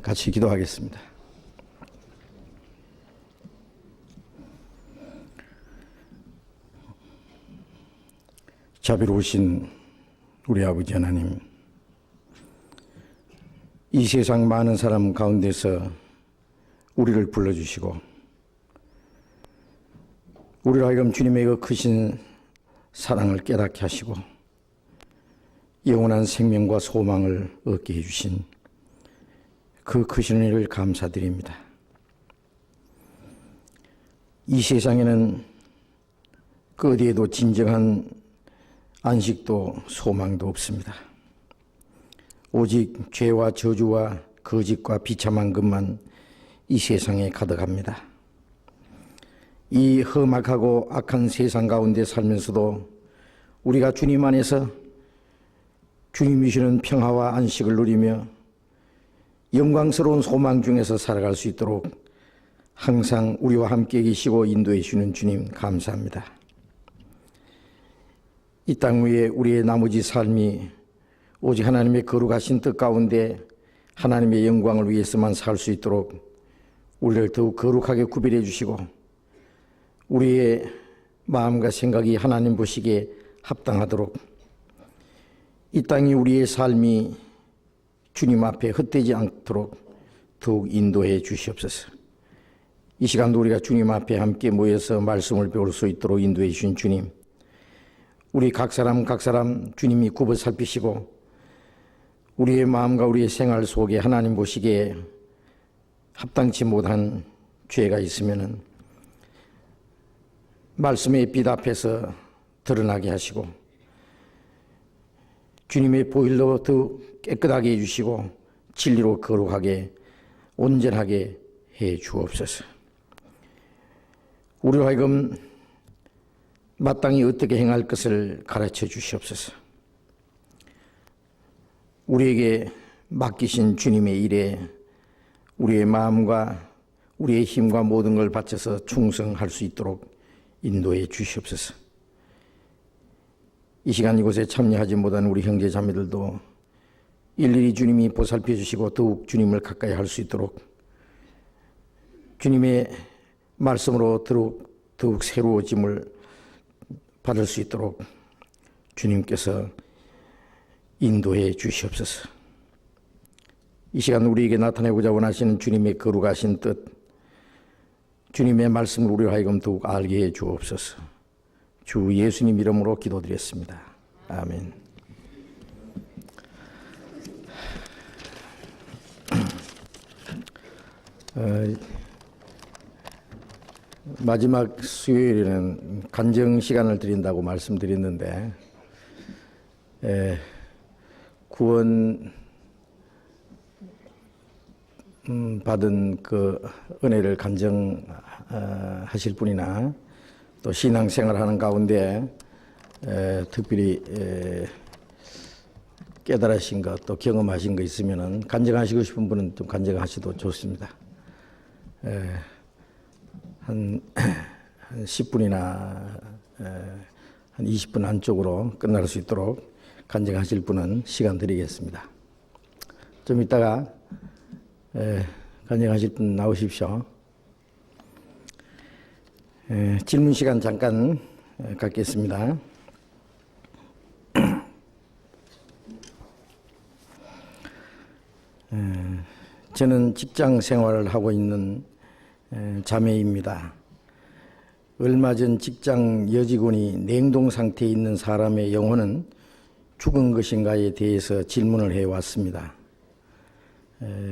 같이 기도하겠습니다. 자비로우신 우리 아버지 하나님, 이 세상 많은 사람 가운데서 우리를 불러주시고 우리로 하여금 주님의 그 크신 사랑을 깨닫게 하시고 영원한 생명과 소망을 얻게 해주신 그 크신 은혜를 감사드립니다. 이 세상에는 그 어디에도 진정한 안식도 소망도 없습니다. 오직 죄와 저주와 거짓과 비참한 것만 이 세상에 가득합니다. 이 험악하고 악한 세상 가운데 살면서도 우리가 주님 안에서 주님이 주시는 평화와 안식을 누리며 영광스러운 소망 중에서 살아갈 수 있도록 항상 우리와 함께 계시고 인도해 주시는 주님 감사합니다. 이 땅 위에 우리의 나머지 삶이 오직 하나님의 거룩하신 뜻 가운데 하나님의 영광을 위해서만 살 수 있도록 우리를 더욱 거룩하게 구별해 주시고 우리의 마음과 생각이 하나님 보시기에 합당하도록 이 땅이 우리의 삶이 주님 앞에 헛되지 않도록 더욱 인도해 주시옵소서. 이 시간도 우리가 주님 앞에 함께 모여서 말씀을 배울 수 있도록 인도해 주신 주님, 우리 각 사람 주님이 굽어 살피시고 우리의 마음과 우리의 생활 속에 하나님 보시기에 합당치 못한 죄가 있으면은 말씀의 빛 앞에서 드러나게 하시고 주님의 보혈로 더 깨끗하게 해주시고 진리로 거룩하게 온전하게 해 주옵소서. 우리로 하여금 마땅히 어떻게 행할 것을 가르쳐 주시옵소서. 우리에게 맡기신 주님의 일에 우리의 마음과 우리의 힘과 모든 걸 바쳐서 충성할 수 있도록 인도해 주시옵소서. 이 시간 이곳에 참여하지 못한 우리 형제 자매들도 일일이 주님이 보살펴 주시고 더욱 주님을 가까이 할 수 있도록 주님의 말씀으로 더욱 새로워짐을 받을 수 있도록 주님께서 인도해 주시옵소서. 이 시간 우리에게 나타내고자 원하시는 주님의 거룩하신 뜻, 주님의 말씀을 우리로 하여금 더욱 알게 해 주옵소서. 주 예수님 이름으로 기도드렸습니다. 아멘. 마지막 수요일에는 간증 시간을 드린다고 말씀드렸는데 구원 받은 그 은혜를 간증하실 분이나 또 신앙생활하는 가운데 특별히 깨달으신 것 또 경험하신 거 있으면은 간증하시고 싶은 분은 좀 간증하셔도 좋습니다. 한 10분이나 한 20분 안쪽으로 끝날 수 있도록 간증하실 분은 시간 드리겠습니다. 좀 이따가 간증하실 분 나오십시오. 질문 시간 잠깐 갖겠습니다. 저는 직장 생활을 하고 있는 자매입니다. 얼마 전 직장 여직원이 냉동 상태에 있는 사람의 영혼은 죽은 것인가에 대해서 질문을 해왔습니다.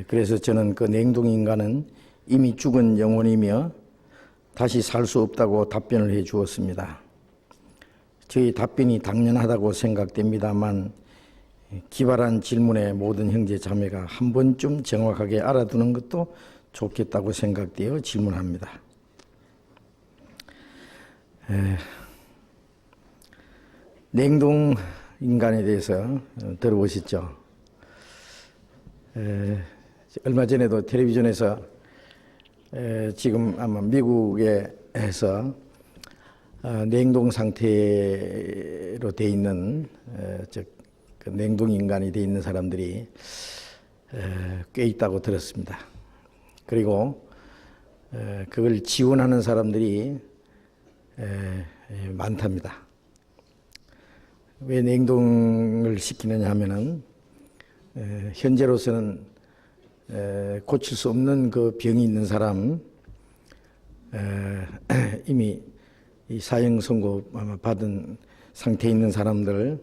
그래서 저는 그 냉동 인간은 이미 죽은 영혼이며 다시 살 수 없다고 답변을 해 주었습니다. 저희 답변이 당연하다고 생각됩니다만 기발한 질문에 모든 형제 자매가 한 번쯤 정확하게 알아두는 것도 좋겠다고 생각되어 질문합니다. 냉동 인간에 대해서 들어보셨죠? 얼마 전에도 텔레비전에서 지금 아마 미국에서 냉동 상태로 돼 있는 그 냉동 인간이 돼 있는 사람들이 꽤 있다고 들었습니다. 그리고 그걸 지원하는 사람들이 많답니다. 왜 냉동을 시키느냐 하면은 현재로서는 고칠 수 없는 그 병이 있는 사람, 이미 이 사형 선고 받은 상태에 있는 사람들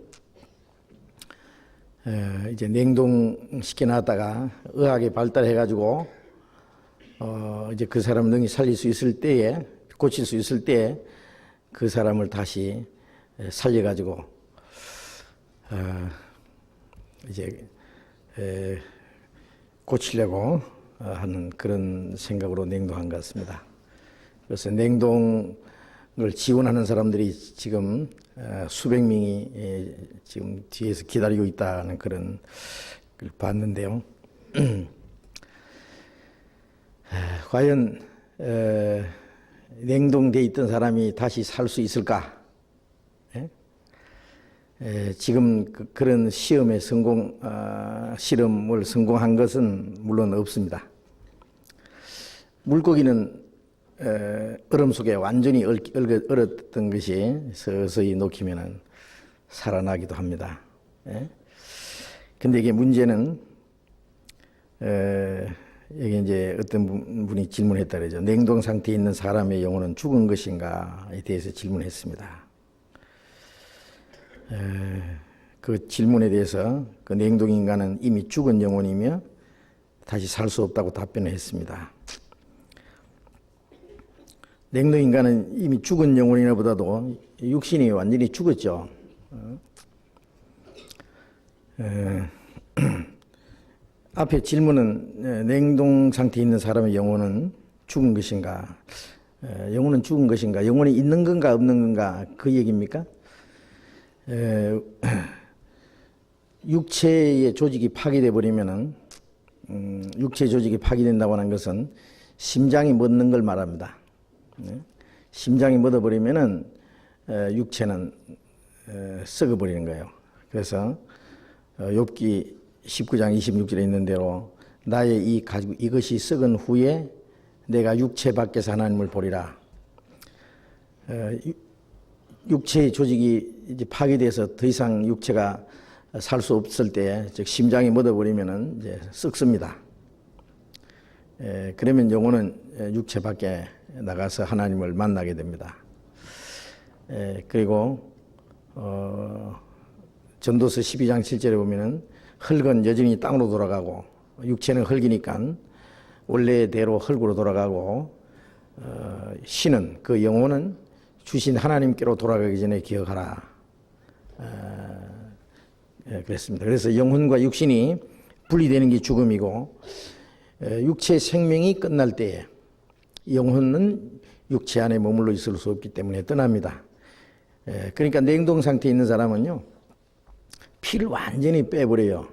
이제 냉동시켜 놨다가 의학이 발달해 가지고 이제 그 사람 능히 살릴 수 있을 때에, 고칠 수 있을 때에 그 사람을 다시 살려 가지고 이제 고치려고 하는 그런 생각으로 냉동한 것 같습니다. 그래서 냉동을 지원하는 사람들이 지금 수백 명이 지금 뒤에서 기다리고 있다는 그런 걸 봤는데요. 과연 냉동돼 있던 사람이 다시 살 수 있을까? 지금 그런 시험에 실험을 성공한 것은 물론 없습니다. 물고기는 얼음 속에 완전히 얼었던 것이 서서히 녹히면은 살아나기도 합니다. 근데 이게 문제는 여기 이제 어떤 분이 질문했다 그러죠. 냉동 상태에 있는 사람의 영혼은 죽은 것인가에 대해서 질문했습니다. 그 질문에 대해서 그 냉동 인간은 이미 죽은 영혼이며 다시 살 수 없다고 답변을 했습니다. 냉동 인간은 이미 죽은 영혼이나 보다도 육신이 완전히 죽었죠. 앞에 질문은 냉동 상태에 있는 사람의 영혼은 죽은 것인가? 영혼은 죽은 것인가? 영혼이 있는 건가 없는 건가? 그 얘기입니까? 육체의 조직이 파괴돼 버리면은 육체 조직이 파괴된다고 하는 것은 심장이 멎는 걸 말합니다. 심장이 멎어버리면은 육체는 썩어버리는 거예요. 그래서 욥기 19장 26절에 있는 대로 나의 이것이 썩은 후에 내가 육체 밖에서 하나님을 보리라. 육체의 조직이 이제 파괴돼서 더 이상 육체가 살 수 없을 때, 즉 심장이 멎어버리면은 이제 썩습니다. 그러면 영혼은 육체 밖에 나가서 하나님을 만나게 됩니다. 그리고 전도서 12장 7절에 보면은 흙은 여전히 땅으로 돌아가고 육체는 흙이니까 원래대로 흙으로 돌아가고 신은 그 영혼은 주신 하나님께로 돌아가기 전에 기억하라. 그랬습니다. 그래서 영혼과 육신이 분리되는 게 죽음이고 육체의 생명이 끝날 때에 영혼은 육체 안에 머물러 있을 수 없기 때문에 떠납니다. 그러니까 냉동 상태에 있는 사람은요, 피를 완전히 빼버려요.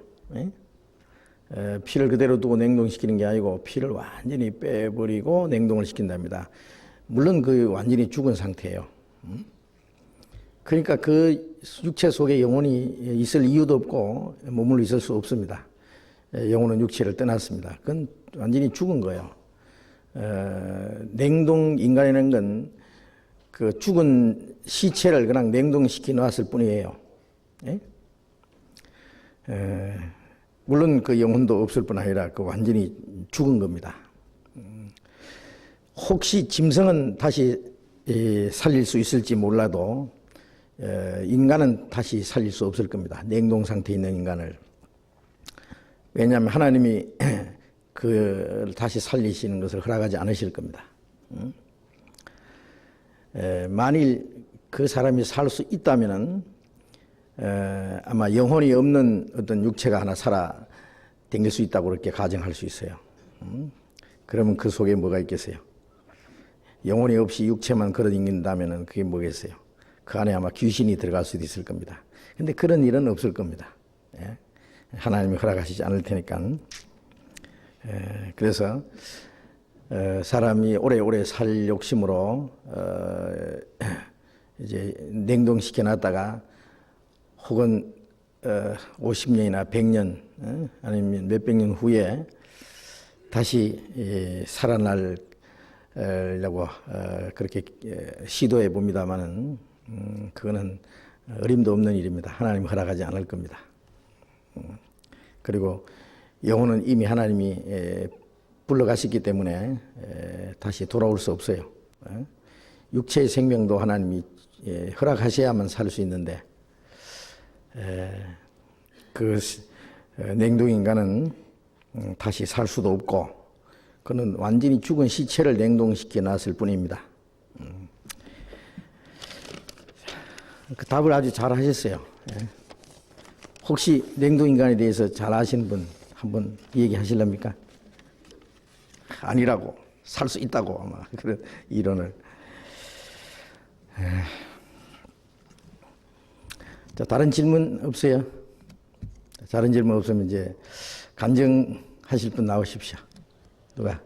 피를 그대로 두고 냉동시키는 게 아니고 피를 완전히 빼버리고 냉동을 시킨답니다. 물론 그 완전히 죽은 상태예요. 그러니까 그 육체 속에 영혼이 있을 이유도 없고 머물러 있을 수 없습니다. 영혼은 육체를 떠났습니다. 그건 완전히 죽은 거예요. 냉동 인간이라는 건 그 죽은 시체를 그냥 냉동시켜 놨을 뿐이에요. 물론 그 영혼도 없을 뿐 아니라 그 완전히 죽은 겁니다. 혹시 짐승은 다시 살릴 수 있을지 몰라도 인간은 다시 살릴 수 없을 겁니다. 냉동 상태에 있는 인간을. 왜냐하면 하나님이 그를 다시 살리시는 것을 허락하지 않으실 겁니다. 만일 그 사람이 살 수 있다면은 아마 영혼이 없는 어떤 육체가 하나 살아 댕길 수 있다고 그렇게 가정할 수 있어요. 그러면 그 속에 뭐가 있겠어요? 영혼이 없이 육체만 걸어 댕긴다면은 그게 뭐겠어요? 그 안에 아마 귀신이 들어갈 수도 있을 겁니다. 근데 그런 일은 없을 겁니다. 하나님이 허락하시지 않을 테니까. 그래서 사람이 오래오래 살 욕심으로 이제 냉동시켜 놨다가 혹은 50년이나 100년 아니면 몇백 년 후에 다시 살아나려고 그렇게 시도해 봅니다만은 그거는 어림도 없는 일입니다. 하나님 허락하지 않을 겁니다. 그리고 영혼은 이미 하나님이 불러가셨기 때문에 다시 돌아올 수 없어요. 육체의 생명도 하나님이 허락하셔야만 살 수 있는데 그 냉동인간은 다시 살 수도 없고 그는 완전히 죽은 시체를 냉동시켜 놨을 뿐입니다. 그 답을 아주 잘 하셨어요. 혹시 냉동인간에 대해서 잘 아시는 분 한번 얘기하실랍니까? 아니라고, 살 수 있다고 아마 그런 이론을. 자, 다른 질문 없어요? 다른 질문 없으면 이제 간증하실 분 나오십시오. 누가?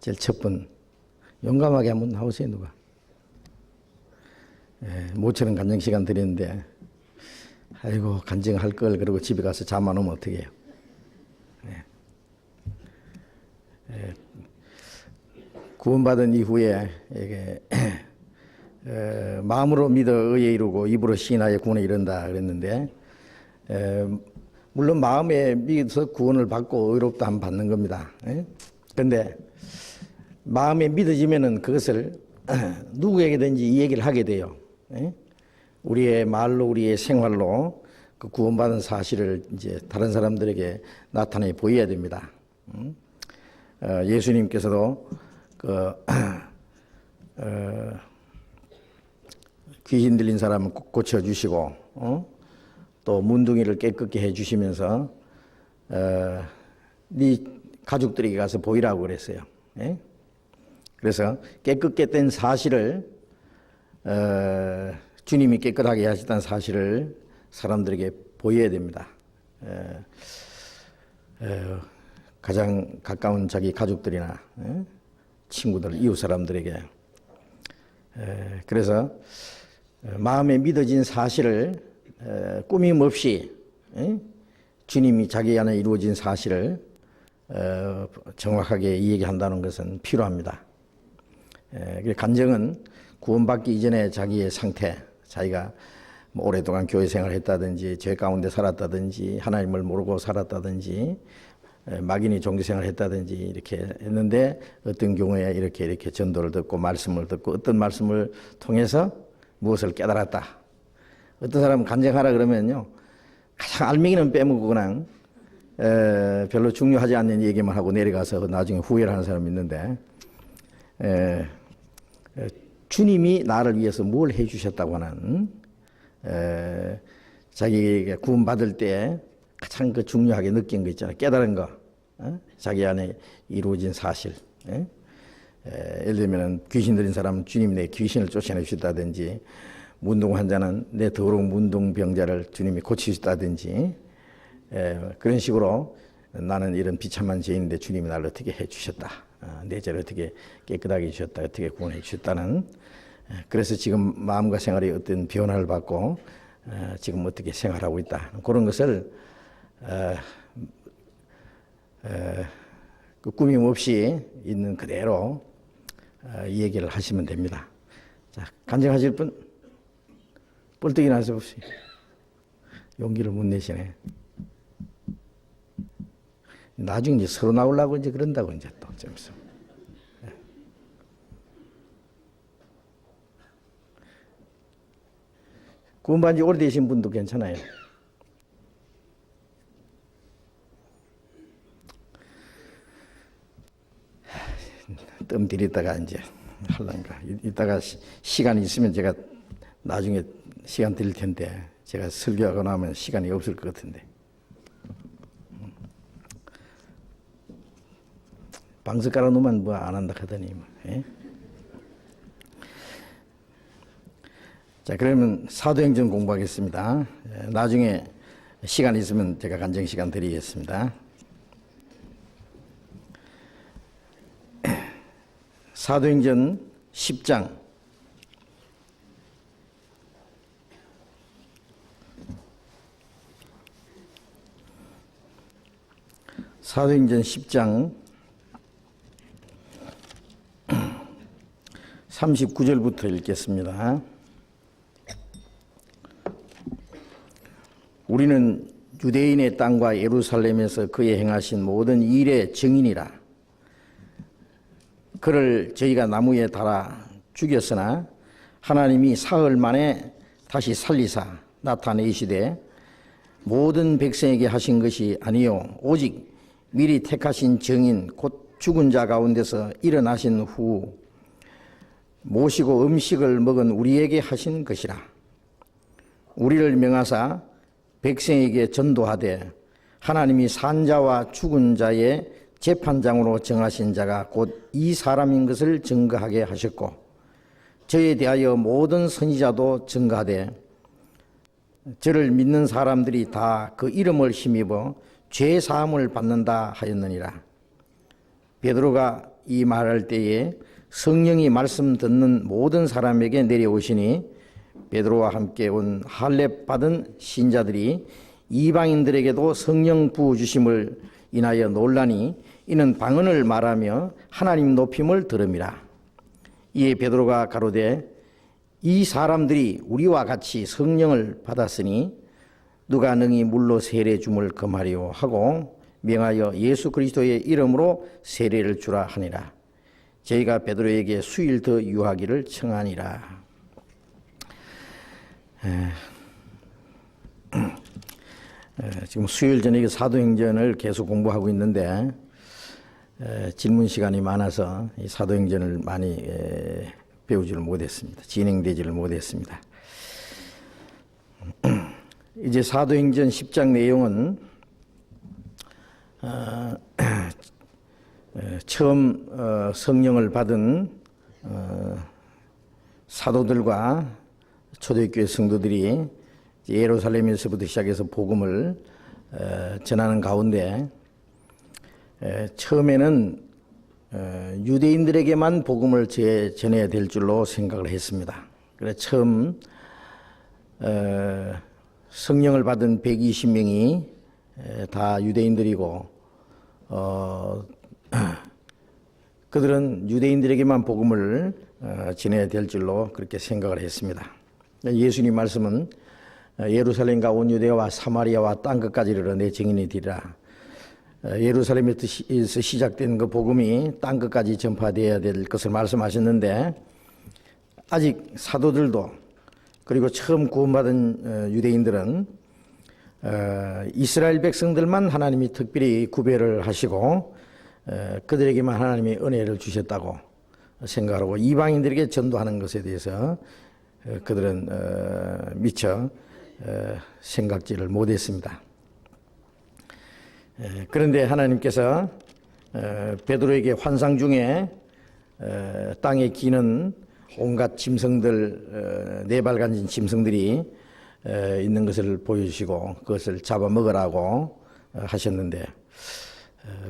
제일 첫 분 용감하게 한번 나오세요. 누가? 모처럼 간증 시간 드리는데 아이고 간증할 걸 그러고 집에 가서 잠 안 오면 어떻게 해요? 구원받은 이후에 이게 마음으로 믿어 의에 이루고 입으로 시인하여 구원에 이른다 그랬는데 물론 마음에 믿어서 구원을 받고 의롭다 함 받는 겁니다. 그런데 마음에 믿어지면은 그것을 누구에게든지 이 얘기를 하게 돼요. 우리의 말로 우리의 생활로 그 구원받은 사실을 이제 다른 사람들에게 나타내 보여야 됩니다. 예수님께서도 귀신 들린 사람은 고쳐 주시고 또 문둥이를 깨끗게 해 주시면서 네 가족들에게 가서 보이라고 그랬어요. 그래서 깨끗게 된 사실을 주님이 깨끗하게 하셨다는 사실을 사람들에게 보여야 됩니다. 가장 가까운 자기 가족들이나 친구들, 이웃 사람들에게. 그래서 마음에 믿어진 사실을 꾸밈 없이 주님이 자기 안에 이루어진 사실을 정확하게 이야기한다는 것은 필요합니다. 간증은 구원받기 이전에 자기의 상태, 자기가 뭐 오랫동안 교회 생활을 했다든지 죄 가운데 살았다든지 하나님을 모르고 살았다든지 막연히 종교 생활을 했다든지 이렇게 했는데 어떤 경우에 이렇게 전도를 듣고 말씀을 듣고 어떤 말씀을 통해서 무엇을 깨달았다. 어떤 사람은 간증하라 그러면요 가장 알맹이는 빼먹고 그냥 별로 중요하지 않는 얘기만 하고 내려가서 나중에 후회를 하는 사람이 있는데 주님이 나를 위해서 뭘 해주셨다고 하는 자기에게 구원받을 때 가장 그 중요하게 느낀 거 있잖아요. 깨달은 거. 자기 안에 이루어진 사실. 예를 들면 귀신 들린 사람은 주님이 내 귀신을 쫓아내 주셨다든지 문둥 환자는 내 더러운 문둥병자를 주님이 고치셨다든지 그런 식으로 나는 이런 비참한 죄인인데 주님이 나를 어떻게 해 주셨다. 내 죄를 어떻게 깨끗하게 해주셨다. 어떻게 구원해 주셨다는 그래서 지금 마음과 생활이 어떤 변화를 받고 지금 어떻게 생활하고 있다. 그런 것을 그 꾸밈 없이 있는 그대로 이 얘기를 하시면 됩니다. 자, 간증하실 분 뻘떡이 나서 보세요. 용기를 못 내시네. 나중에 이제 서로 나오려고 이제 그런다고 이제 또 점수. 구원받은 지 오래되신 분도 괜찮아요. 뜸 들이다가 이제 할란가. 이따가 시간이 있으면 제가 나중에 시간 드릴 텐데 제가 설교하고 나면 시간이 없을 것 같은데. 방석 깔아놓으면 뭐 안 한다 하더니. 자, 그러면 사도행전 공부하겠습니다. 나중에 시간 있으면 제가 간증 시간 드리겠습니다. 사도행전 10장 사도행전 10장 39절부터 읽겠습니다. 우리는 유대인의 땅과 예루살렘에서 그의 행하신 모든 일의 증인이라. 그를 저희가 나무에 달아 죽였으나 하나님이 사흘 만에 다시 살리사 나타내시되 모든 백성에게 하신 것이 아니요 오직 미리 택하신 증인 곧 죽은 자 가운데서 일어나신 후 모시고 음식을 먹은 우리에게 하신 것이라. 우리를 명하사 백성에게 전도하되 하나님이 산 자와 죽은 자의 재판장으로 정하신 자가 곧 이 사람인 것을 증거하게 하셨고 저에 대하여 모든 선지자도 증거하되 저를 믿는 사람들이 다 그 이름을 힘입어 죄 사함을 받는다 하였느니라. 베드로가 이 말할 때에 성령이 말씀 듣는 모든 사람에게 내려오시니 베드로와 함께 온 할례 받은 신자들이 이방인들에게도 성령 부어주심을 인하여 놀라니 이는 방언을 말하며 하나님 높임을 들음이라. 이에 베드로가 가로되 이 사람들이 우리와 같이 성령을 받았으니 누가 능히 물로 세례 줌을 금하리요 하고 명하여 예수 그리스도의 이름으로 세례를 주라 하니라. 저희가 베드로에게 수일 더 유하기를 청하니라. 지금 수요일 저녁에 사도행전을 계속 공부하고 있는데 질문 시간이 많아서 이 사도행전을 많이 배우지를 못했습니다. 진행되지를 못했습니다. 이제 사도행전 10장 내용은 처음 성령을 받은 사도들과 초대교회 성도들이 예루살렘에서부터 시작해서 복음을 전하는 가운데 처음에는 유대인들에게만 복음을 전해야 될 줄로 생각을 했습니다. 그래서 처음 성령을 받은 120명이 다 유대인들이고 그들은 유대인들에게만 복음을 전해야 될 줄로 그렇게 생각을 했습니다. 예수님 말씀은 예루살렘과 온 유대와 사마리아와 땅끝까지 이르러 내 증인이 되리라. 예루살렘에서 시작된 그 복음이 땅끝까지 전파되어야 될 것을 말씀하셨는데 아직 사도들도 그리고 처음 구원받은 유대인들은 이스라엘 백성들만 하나님이 특별히 구별을 하시고 그들에게만 하나님이 은혜를 주셨다고 생각하고 이방인들에게 전도하는 것에 대해서 그들은 미처 생각지를 못했습니다. 그런데 하나님께서 베드로에게 환상 중에 땅에 기는 온갖 짐승들, 네 발 가진 짐승들이 있는 것을 보여주시고 그것을 잡아먹으라고 하셨는데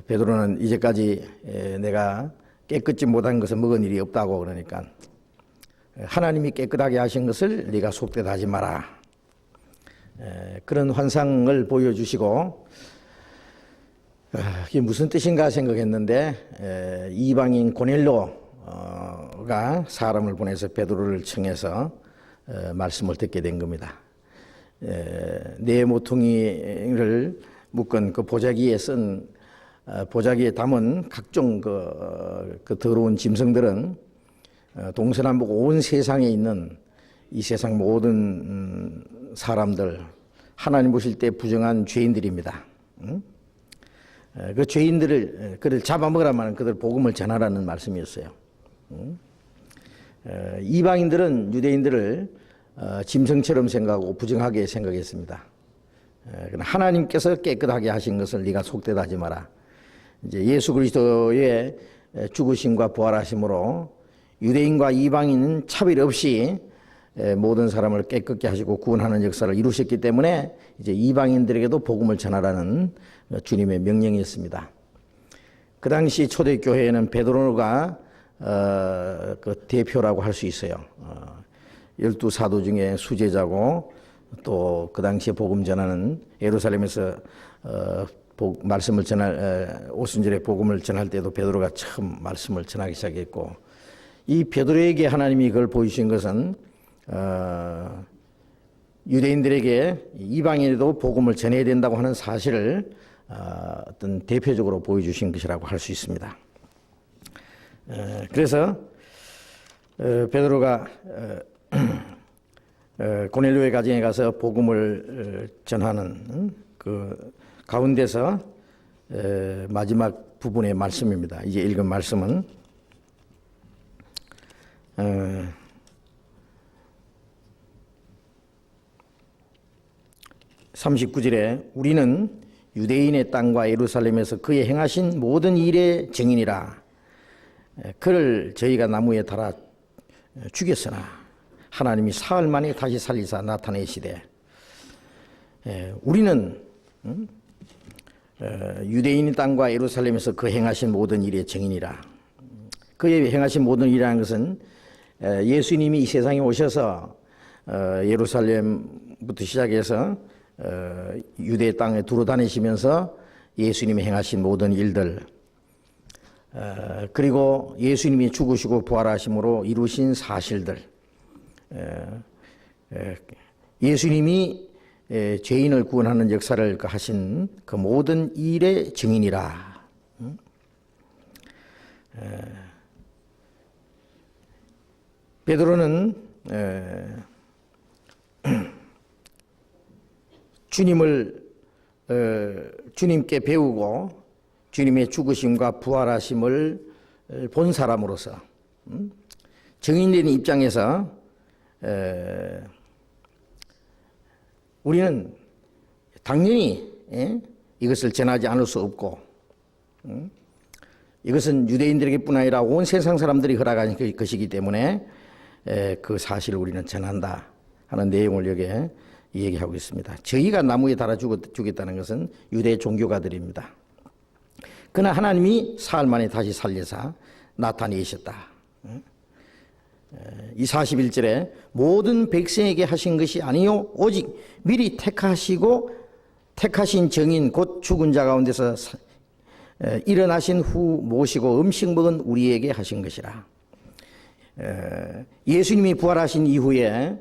베드로는 이제까지 내가 깨끗지 못한 것을 먹은 일이 없다고 그러니까 하나님이 깨끗하게 하신 것을 네가 속되다 하지 마라. 그런 환상을 보여주시고 이게 무슨 뜻인가 생각했는데 이방인 고넬료가 사람을 보내서 베드로를 청해서 말씀을 듣게 된 겁니다. 네 모퉁이를 묶은 그 보자기에 보자기에 담은 각종 그 더러운 짐승들은 동서남북 온 세상에 있는 이 세상 모든 사람들 하나님 보실 때 부정한 죄인들입니다. 그 죄인들을 그를 잡아먹으라면 그들 복음을 전하라는 말씀이었어요. 이방인들은 유대인들을 짐승처럼 생각하고 부정하게 생각했습니다. 하나님께서 깨끗하게 하신 것을 네가 속되다 하지 마라. 이제 예수 그리스도의 죽으심과 부활하심으로 유대인과 이방인은 차별 없이 모든 사람을 깨끗게 하시고 구원하는 역사를 이루셨기 때문에 이제 이방인들에게도 복음을 전하라는 주님의 명령이었습니다. 그 당시 초대교회에는 베드로가 그 대표라고 할 수 있어요. 12사도 중에 수제자고 또 그 당시에 복음 전하는 예루살렘에서 말씀을 전할 오순절에 복음을 전할 때도 베드로가 처음 말씀을 전하기 시작했고, 이 베드로에게 하나님이 그걸 보여주신 것은 유대인들에게 이방인에도 복음을 전해야 된다고 하는 사실을 어떤 대표적으로 보여주신 것이라고 할 수 있습니다. 그래서 베드로가 고넬료의 가정에 가서 복음을 전하는 그 가운데서 마지막 부분의 말씀입니다. 이제 읽은 말씀은 39절에 우리는 유대인의 땅과 예루살렘에서 그의 행하신 모든 일의 증인이라. 그를 저희가 나무에 달아 죽였으나 하나님이 사흘 만에 다시 살리사 나타내시되, 우리는 유대인의 땅과 예루살렘에서 그 행하신 모든 일의 증인이라. 그의 행하신 모든 일이라는 것은 예수님이 이 세상에 오셔서 예루살렘부터 시작해서 유대 땅에 두루 다니시면서 예수님이 행하신 모든 일들, 그리고 예수님이 죽으시고 부활하심으로 이루신 사실들, 예수님이 죄인을 구원하는 역사를 하신 그 모든 일의 증인이라. 베드로는 주님께 배우고 주님의 죽으심과 부활하심을 본 사람으로서 증인된 입장에서 우리는 당연히 이것을 전하지 않을 수 없고, 이것은 유대인들에게뿐 아니라 온 세상 사람들이 허락한 것이기 때문에 그 사실을 우리는 전한다 하는 내용을 여기에 얘기하고 있습니다. 저희가 나무에 달아 죽였다는 것은 유대 종교가들입니다. 그러나 하나님이 사흘 만에 다시 살려서 나타내셨다. 이 41절에 모든 백성에게 하신 것이 아니요 오직 미리 택하신 정인 곧 죽은 자 가운데서 일어나신 후 모시고 음식 먹은 우리에게 하신 것이라. 예수님이 부활하신 이후에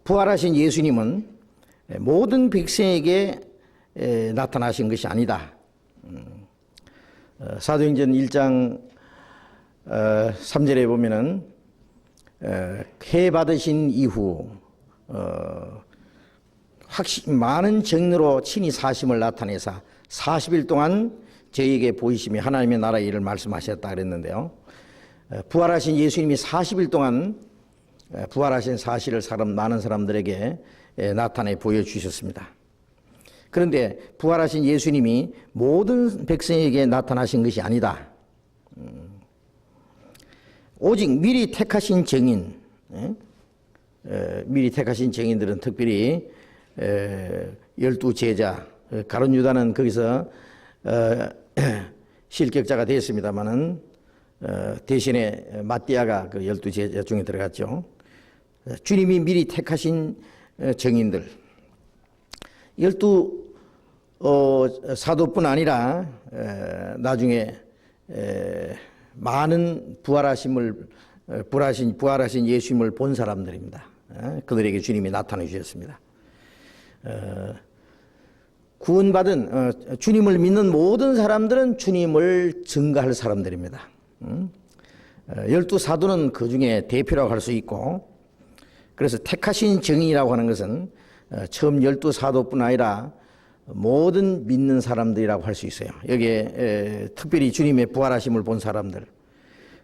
부활하신 예수님은 모든 백성에게 나타나신 것이 아니다. 사도행전 1장 3절에 보면은 해 받으신 이후 많은 정인으로 친히 사심을 나타내사 40일 동안 저희에게 보이시며 하나님의 나라의 일을 말씀하셨다 그랬는데요. 부활하신 예수님이 40일 동안 부활하신 사실을 많은 사람들에게 나타내 보여주셨습니다. 그런데 부활하신 예수님이 모든 백성에게 나타나신 것이 아니다. 오직 미리 택하신 정인, 미리 택하신 정인들은 특별히 12제자, 가룟 유다는 거기서 실격자가 되었습니다마는 대신에 마띠아가 그 12제자 중에 들어갔죠. 주님이 미리 택하신 정인들, 12 사도뿐 아니라 나중에 많은 부활하신 예수님을 본 사람들입니다. 그들에게 주님이 나타내 주셨습니다. 구원받은 주님을 믿는 모든 사람들은 주님을 증거할 사람들입니다. 12사도는 그 중에 대표라고 할 수 있고, 그래서 택하신 정인이라고 하는 것은 처음 12사도뿐 아니라 모든 믿는 사람들이라고 할 수 있어요. 여기에 특별히 주님의 부활하심을 본 사람들.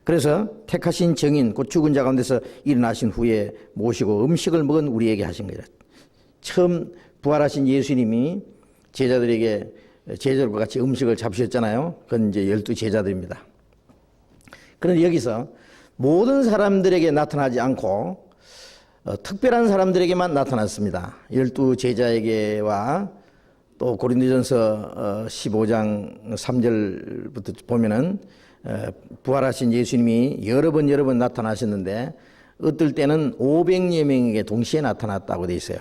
그래서 택하신 정인 곧 죽은 자 가운데서 일어나신 후에 모시고 음식을 먹은 우리에게 하신 거예요. 처음 부활하신 예수님이 제자들과 같이 음식을 잡수셨잖아요. 그건 이제 12제자들입니다. 그런데 여기서 모든 사람들에게 나타나지 않고 특별한 사람들에게만 나타났습니다. 12제자에게와 또 고린도전서 15장 3절부터 보면은 부활하신 예수님이 여러 번 나타나셨는데 어떨 때는 500여 명에게 동시에 나타났다고 되어 있어요.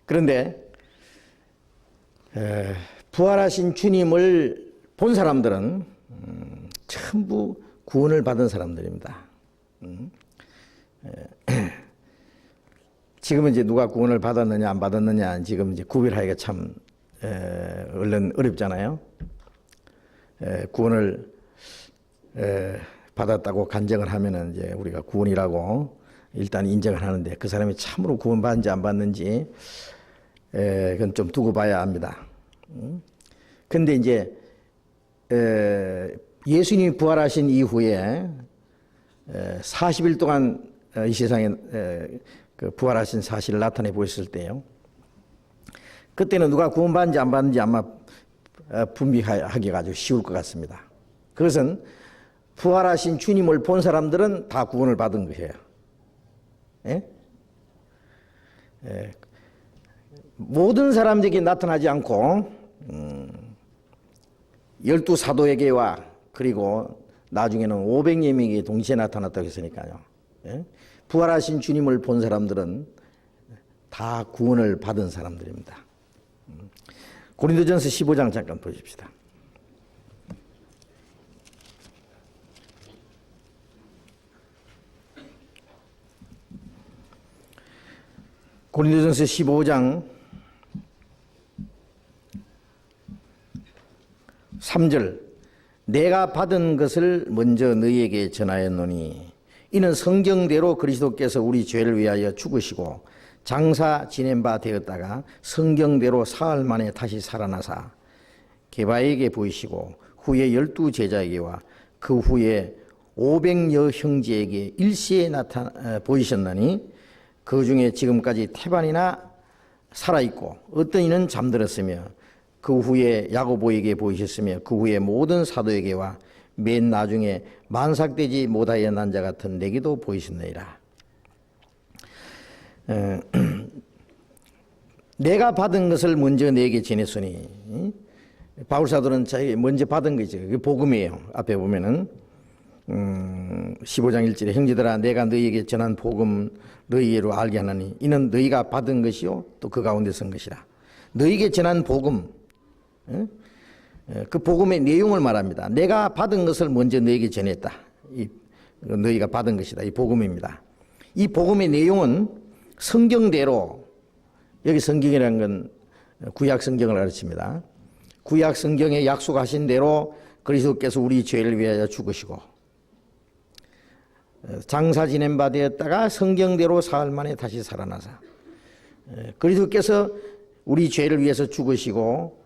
그런데 부활하신 주님을 본 사람들은 전부 구원을 받은 사람들입니다. 지금은 이제 누가 구원을 받았느냐 안 받았느냐 지금 이제 구별하기가 참 얼른 어렵잖아요. 구원을 받았다고 간증을 하면은 이제 우리가 구원이라고 일단 인정을 하는데 그 사람이 참으로 구원 받는지 안 받는지 그건 좀 두고 봐야 합니다. 근데 이제 예수님이 부활하신 이후에 40일 동안 이 세상에 그 부활하신 사실을 나타내 보였을 때요. 그때는 누가 구원받는지 안 받는지 아마 분비하기가 아주 쉬울 것 같습니다. 그것은 부활하신 주님을 본 사람들은 다 구원을 받은 거예요. 예? 모든 사람들에게 나타나지 않고 12사도에게와 그리고 나중에는 500여 명에게 동시에 나타났다고 했으니까요. 예? 부활하신 주님을 본 사람들은 다 구원을 받은 사람들입니다. 고린도전서 15장 잠깐 보십시다. 고린도전서 15장 3절 내가 받은 것을 먼저 너희에게 전하였노니 이는 성경대로 그리스도께서 우리 죄를 위하여 죽으시고 장사 지낸 바 되었다가 성경대로 사흘 만에 다시 살아나사 게바에게 보이시고 후에 12제자에게와 그 후에 500여 형제에게 일시에 보이셨나니 그 중에 지금까지 태반이나 살아있고 어떤 이는 잠들었으며 그 후에 야고보에게 보이셨으며 그 후에 모든 사도에게와 맨 나중에 만삭되지 못하여 난 자 같은 내게도 보이셨느니라. 내가 받은 것을 먼저 내게 전했으니 바울사도는 자기 먼저 받은 거죠. 그게 복음이에요. 앞에 보면은 15장 1절에 형제들아 내가 너희에게 전한 복음 너희로 알게 하나니 이는 너희가 받은 것이요 또 그 가운데 선 것이라. 너희에게 전한 복음 그 복음의 내용을 말합니다. 내가 받은 것을 먼저 너희에게 전했다. 너희가 받은 것이다. 이 복음입니다. 이 복음의 내용은 성경대로 여기 성경이라는 건 구약 성경을 가르칩니다. 구약 성경에 약속하신 대로 그리스도께서 우리 죄를 위하여 죽으시고 장사 지낸 바 되었다가 성경대로 사흘 만에 다시 살아나사 그리스도께서 우리 죄를 위해서 죽으시고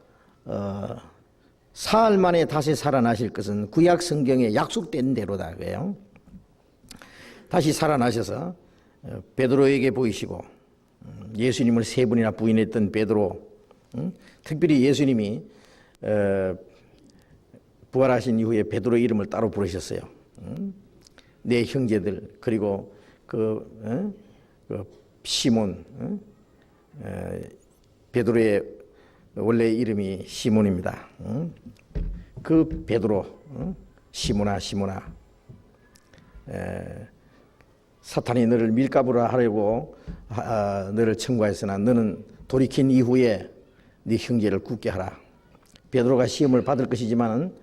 사흘 만에 다시 살아나실 것은 구약 성경에 약속된 대로다 그래요. 다시 살아나셔서 베드로에게 보이시고 예수님을 세 번이나 부인했던 베드로 특별히 예수님이 부활하신 이후에 베드로 이름을 따로 부르셨어요. 내 형제들 그리고 그 시몬 베드로의 원래 이름이 시몬입니다. 그 베드로 시몬아 사탄이 너를 밀가부로 하려고 너를 청구하였으나 너는 돌이킨 이후에 네 형제를 굳게 하라. 베드로가 시험을 받을 것이지만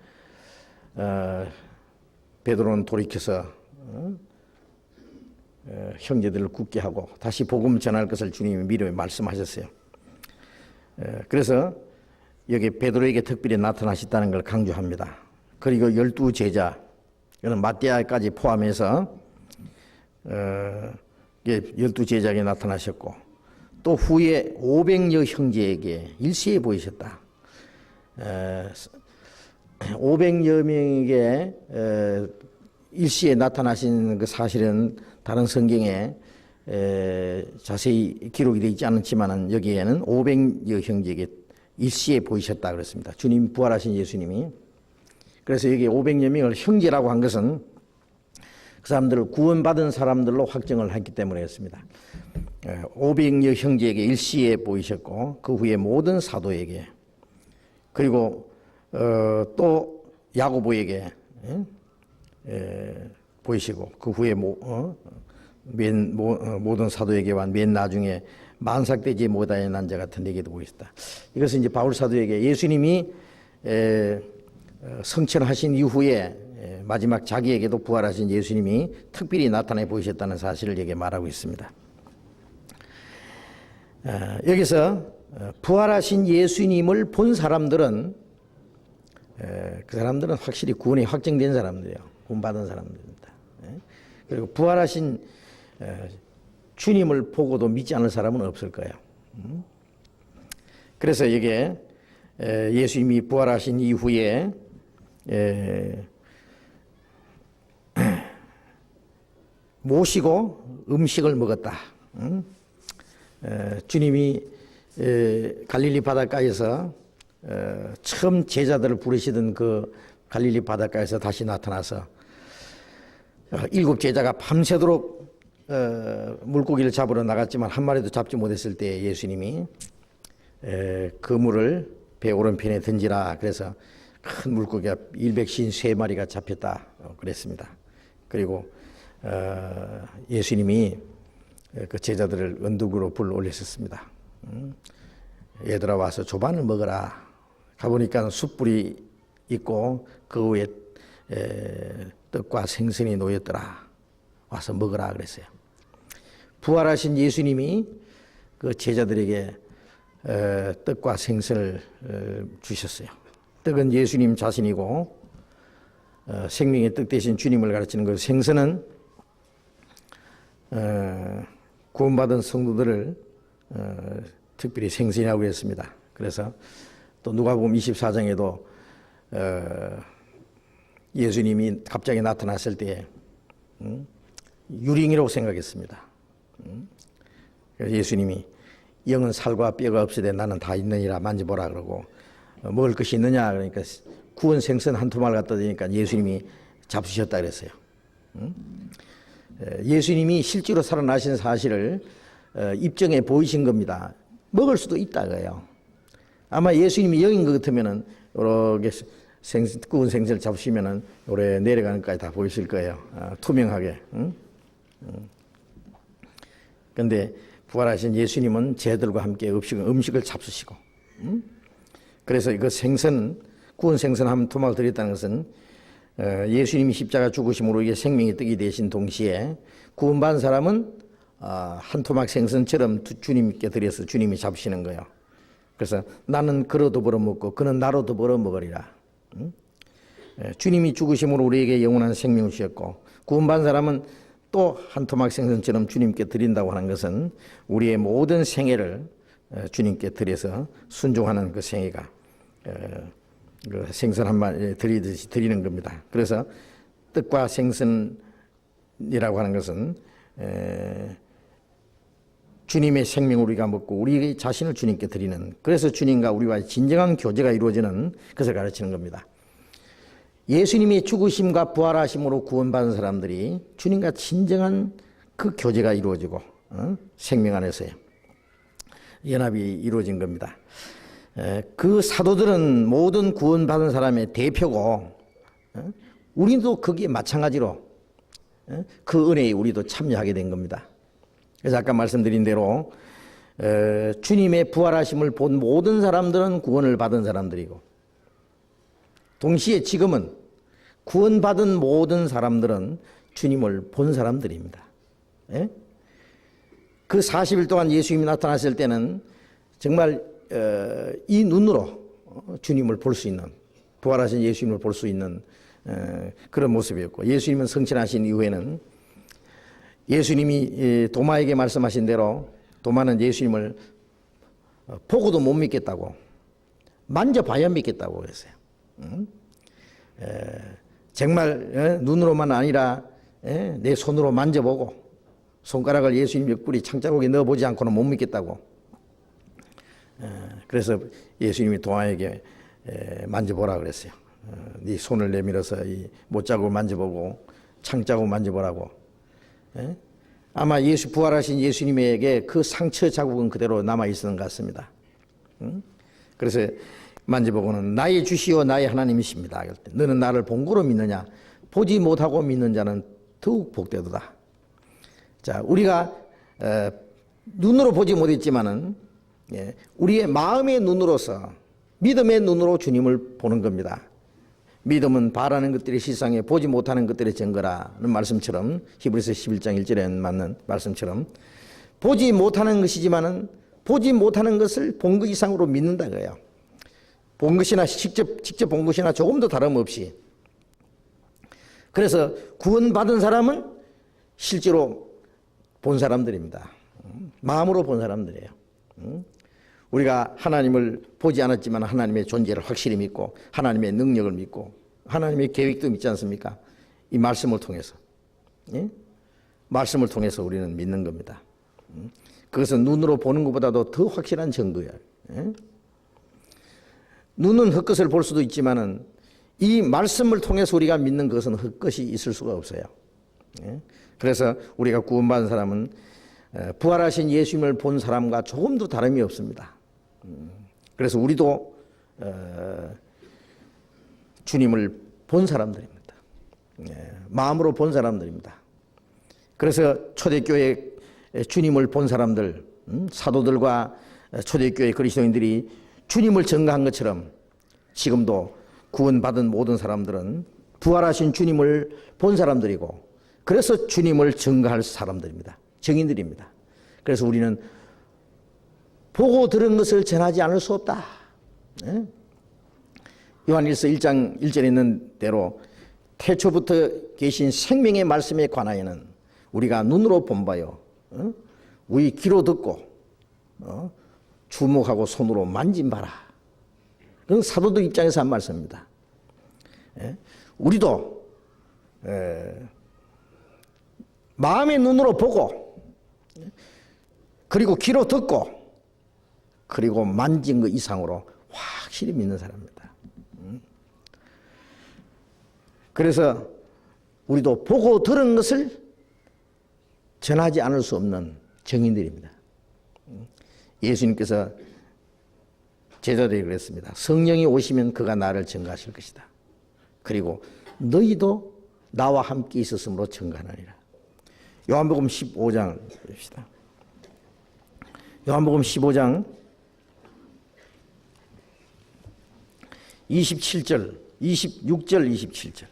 베드로는 돌이켜서 형제들을 굳게 하고 다시 복음 전할 것을 주님이 미리 말씀하셨어요. 그래서 여기 베드로에게 특별히 나타나셨다는 걸 강조합니다. 그리고 12제자 이건 마띠아까지 포함해서 12제자에게 나타나셨고 또 후에 500여 형제에게 일시에 보이셨다. 500여 명에게 일시에 나타나신 그 사실은 다른 성경에 자세히 기록이 되어 있지 않지만 여기에는 500여 형제에게 일시에 보이셨다 그랬습니다. 주님 부활하신 예수님이. 그래서 여기 500여 명을 형제라고 한 것은 그 사람들을 구원받은 사람들로 확정을 했기 때문에 였습니다. 500여 형제에게 일시에 보이셨고 그 후에 모든 사도에게 그리고 또 야고보에게 보이시고 그 후에 모든 사도에게와 맨 나중에 만삭되지 못하여 난 자 같은 내게 두고 있다. 이것은 이제 바울 사도에게 예수님이 성천하신 이후에 마지막 자기에게도 부활하신 예수님이 특별히 나타내 보이셨다는 사실을 여기에 말하고 있습니다. 여기서 부활하신 예수님을 본 사람들은 그 사람들은 확실히 구원이 확정된 사람들이에요. 구원받은 사람들입니다. 그리고 부활하신 주님을 보고도 믿지 않을 사람은 없을 거예요. 그래서 이게 예수님이 부활하신 이후에 모시고 음식을 먹었다. 주님이 갈릴리 바닷가에서 처음 제자들을 부르시던 그 갈릴리 바닷가에서 다시 나타나서 7 제자가 밤새도록 물고기를 잡으러 나갔지만 한 마리도 잡지 못했을 때 예수님이 그물을 배 오른편에 던지라. 그래서 큰 물고기가 153마리가 잡혔다 그랬습니다. 그리고 예수님이 그 제자들을 언덕으로 불러 올리셨습니다. 얘들아 와서 조반을 먹어라. 가보니까 숯불이 있고 그 위에 떡과 생선이 놓였더라. 와서 먹으라 그랬어요. 부활하신 예수님이 그 제자들에게 떡과 생선을 주셨어요. 떡은 예수님 자신이고 생명의 떡 대신 주님을 가르치는 그 생선은 구원받은 성도들을 특별히 생선이라고 했습니다. 그래서 또 누가복음 24장에도 예수님이 갑자기 나타났을 때 유령이라고 생각했습니다. 그래서 예수님이 영은 살과 뼈가 없으되 나는 다 있느니라 만져보라 그러고 먹을 것이 있느냐 그러니까 구운 생선 한 토막을 갖다 대니까 예수님이 잡수셨다 그랬어요. 예수님이 실제로 살아나신 사실을 입증해 보이신 겁니다. 먹을 수도 있다고요. 아마 예수님이 영인 것 같으면은 이렇게 구운 생선을 잡수시면은 요래 내려가는 것까지 다 보이실 거예요. 투명하게. 그런데 부활하신 예수님은 제들과 함께 음식을 잡수시고, 그래서 그 생선, 구운 생선 한 토막을 드렸다는 것은 예수님이 십자가 죽으심으로 이게 생명의 떡이 되신 동시에 구원받은 사람은 한 토막 생선처럼 주님께 드려서 주님이 잡으시는 거예요. 그래서 나는 그로도 벌어먹고 그는 나로도 벌어먹으리라. 주님이 죽으심으로 우리에게 영원한 생명을 주셨고 구원받은 사람은 또 한 토막 생선처럼 주님께 드린다고 하는 것은 우리의 모든 생애를 주님께 드려서 순종하는 그 생애가 그 생선 한 마리 드리듯이 드리는 겁니다. 그래서 떡과 생선이라고 하는 것은 주님의 생명을 우리가 먹고 우리 자신을 주님께 드리는, 그래서 주님과 우리와의 진정한 교제가 이루어지는 것을 가르치는 겁니다. 예수님의 죽으심과 부활하심으로 구원받은 사람들이 주님과 진정한 그 교제가 이루어지고 생명 안에서의 연합이 이루어진 겁니다. 그 사도들은 모든 구원받은 사람의 대표고 우리도 거기에 마찬가지로 그 은혜에 우리도 참여하게 된 겁니다. 그래서 아까 말씀드린 대로 주님의 부활하심을 본 모든 사람들은 구원을 받은 사람들이고 동시에 지금은 구원받은 모든 사람들은 주님을 본 사람들입니다. 예? 그 40일 동안 예수님이 나타났을 때는 정말 이 눈으로 주님을 볼 수 있는, 부활하신 예수님을 볼 수 있는 그런 모습이었고, 예수님은 성천하신 이후에는 예수님이 도마에게 말씀하신 대로 도마는 예수님을 보고도 못 믿겠다고, 만져봐야 믿겠다고 그랬어요. 정말 눈으로만 아니라 내 손으로 만져보고 손가락을 예수님 옆구리 창자국에 넣어보지 않고는 못 믿겠다고. 그래서 예수님이 도마에게 만져보라 그랬어요. 네 손을 내밀어서 이 못자국을 만져보고 창자국 만져보라고. 아마 부활하신 예수님에게 그 상처 자국은 그대로 남아있었던 것 같습니다. 그래서 만져보고는 나의 주시오 나의 하나님이십니다. 너는 나를 본 거로 믿느냐? 보지 못하고 믿는 자는 더욱 복되도다. 자, 우리가 눈으로 보지 못했지만은 우리의 마음의 눈으로서 믿음의 눈으로 주님을 보는 겁니다. 믿음은 바라는 것들이 실상에 보지 못하는 것들의 증거라는 말씀처럼, 히브리서 11장 1절에 맞는 말씀처럼 보지 못하는 것이지만은 보지 못하는 것을 본 것 이상으로 믿는다 그래요. 본 것이나 직접 본 것이나 조금도 다름없이. 그래서 구원받은 사람은 실제로 본 사람들입니다. 마음으로 본 사람들이에요. 우리가 하나님을 보지 않았지만 하나님의 존재를 확실히 믿고 하나님의 능력을 믿고 하나님의 계획도 믿지 않습니까? 이 말씀을 통해서. 말씀을 통해서 우리는 믿는 겁니다. 그것은 눈으로 보는 것보다도 더 확실한 증거예요. 눈은 헛것을 볼 수도 있지만은 이 말씀을 통해서 우리가 믿는 것은 헛것이 있을 수가 없어요. 그래서 우리가 구원받은 사람은 부활하신 예수님을 본 사람과 조금도 다름이 없습니다. 그래서 우리도 주님을 본 사람들입니다. 마음으로 본 사람들입니다. 그래서 초대교회 주님을 본 사람들, 사도들과 초대교회 그리스도인들이 주님을 증거한 것처럼 지금도 구원받은 모든 사람들은 부활하신 주님을 본 사람들이고 그래서 주님을 증거할 사람들입니다. 증인들입니다. 그래서 우리는 보고 들은 것을 전하지 않을 수 없다. 요한일서 1장 1절에 있는 대로 태초부터 계신 생명의 말씀에 관하여는 우리가 눈으로 본 바요, 우리 귀로 듣고 주목하고 손으로 만진 바라. 그건 사도들 입장에서 한 말씀입니다. 우리도 마음의 눈으로 보고 그리고 귀로 듣고 그리고 만진 것 이상으로 확실히 믿는 사람입니다. 그래서 우리도 보고 들은 것을 전하지 않을 수 없는 증인들입니다. 예수님께서 제자들에게 그랬습니다. 성령이 오시면 그가 나를 증거하실 것이다. 그리고 너희도 나와 함께 있었으므로 증거하느니라. 요한복음 15장 봅시다. 요한복음 15장 26절 27절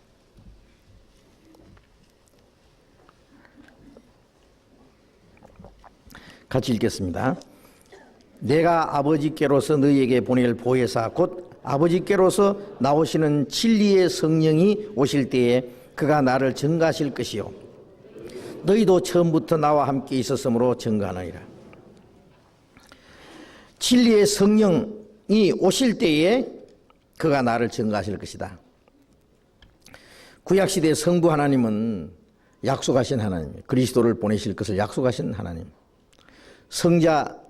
같이 읽겠습니다. 내가 아버지께로서 너희에게 보낼 보혜사 곧 아버지께로서 나오시는 진리의 성령이 오실 때에 그가 나를 증거하실 것이요 너희도 처음부터 나와 함께 있었으므로 증거하느니라. 진리의 성령이 오실 때에 그가 나를 증거하실 것이다. 구약시대 성부 하나님은 약속하신 하나님, 그리스도를 보내실 것을 약속하신 하나님, 성자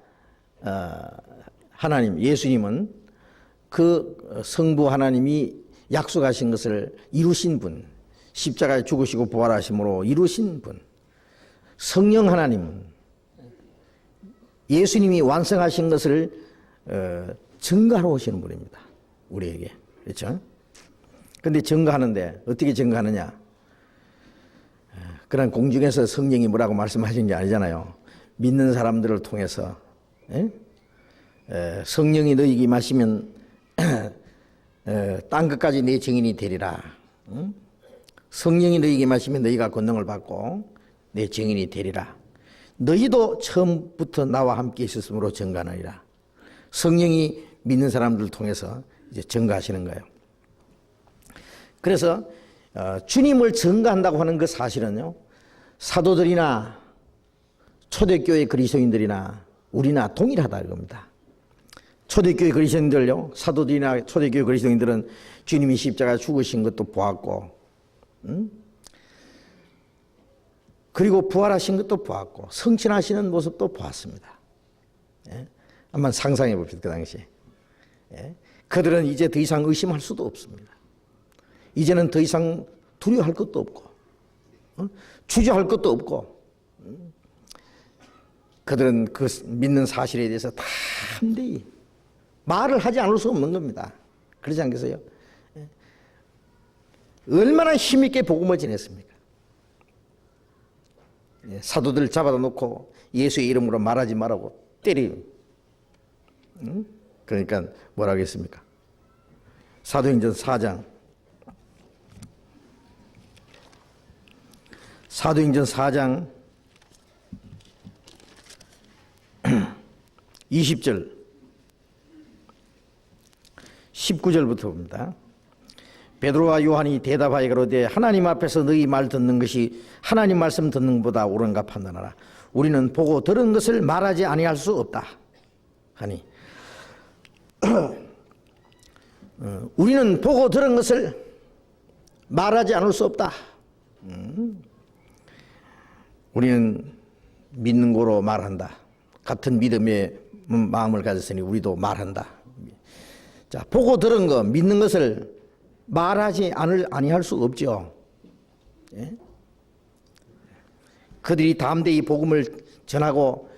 하나님, 예수님은 그 성부 하나님이 약속하신 것을 이루신 분, 십자가에 죽으시고 부활하심으로 이루신 분, 성령 하나님, 예수님이 완성하신 것을 증거하러 오시는 분입니다. 우리에게. 그렇죠? 근데 증거하는데 어떻게 증거하느냐? 그런 공중에서 성령이 뭐라고 말씀하신 게 아니잖아요. 믿는 사람들을 통해서 성령이 너희에게 임하시면 땅 끝까지 내 증인이 되리라. 성령이 너희에게 임하시면 너희가 권능을 받고 내 증인이 되리라. 너희도 처음부터 나와 함께 있었으므로 증거하느니라. 성령이 믿는 사람들을 통해서 이제 증거하시는 거예요. 그래서 주님을 증거한다고 하는 그 사실은요, 사도들이나 초대교회 그리스도인들이나 우리나 동일하다 이겁니다. 초대교회 그리스도인들요, 사도들이나 초대교회 그리스도인들은 주님이 십자가에 죽으신 것도 보았고, 그리고 부활하신 것도 보았고, 성취하시는 모습도 보았습니다. 한번 상상해 봅시다. 그 당시에. 그들은 이제 더 이상 의심할 수도 없습니다. 이제는 더 이상 두려워할 것도 없고, 주저할 것도 없고, 그들은 그 믿는 사실에 대해서 담대히 말을 하지 않을 수 없는 겁니다. 그러지 않겠어요? 얼마나 힘있게 복음을 전했습니까? 사도들 잡아다 놓고 예수의 이름으로 말하지 말라고 때리. 그러니까 뭐라 하겠습니까? 사도행전 4장 20절 19절부터 봅니다. 베드로와 요한이 대답하여 가로되 하나님 앞에서 너희 말 듣는 것이 하나님 말씀 듣는 것보다 옳은가 판단하라. 우리는 보고 들은 것을 말하지 아니할 수 없다 하니 우리는 보고 들은 것을 말하지 않을 수 없다. 우리는 믿는 거로 말한다. 같은 믿음의 마음을 가졌으니 우리도 말한다. 자, 보고 들은 거, 믿는 것을 말하지 아니할 수 없죠. 예? 그들이 담대히 복음을 전하고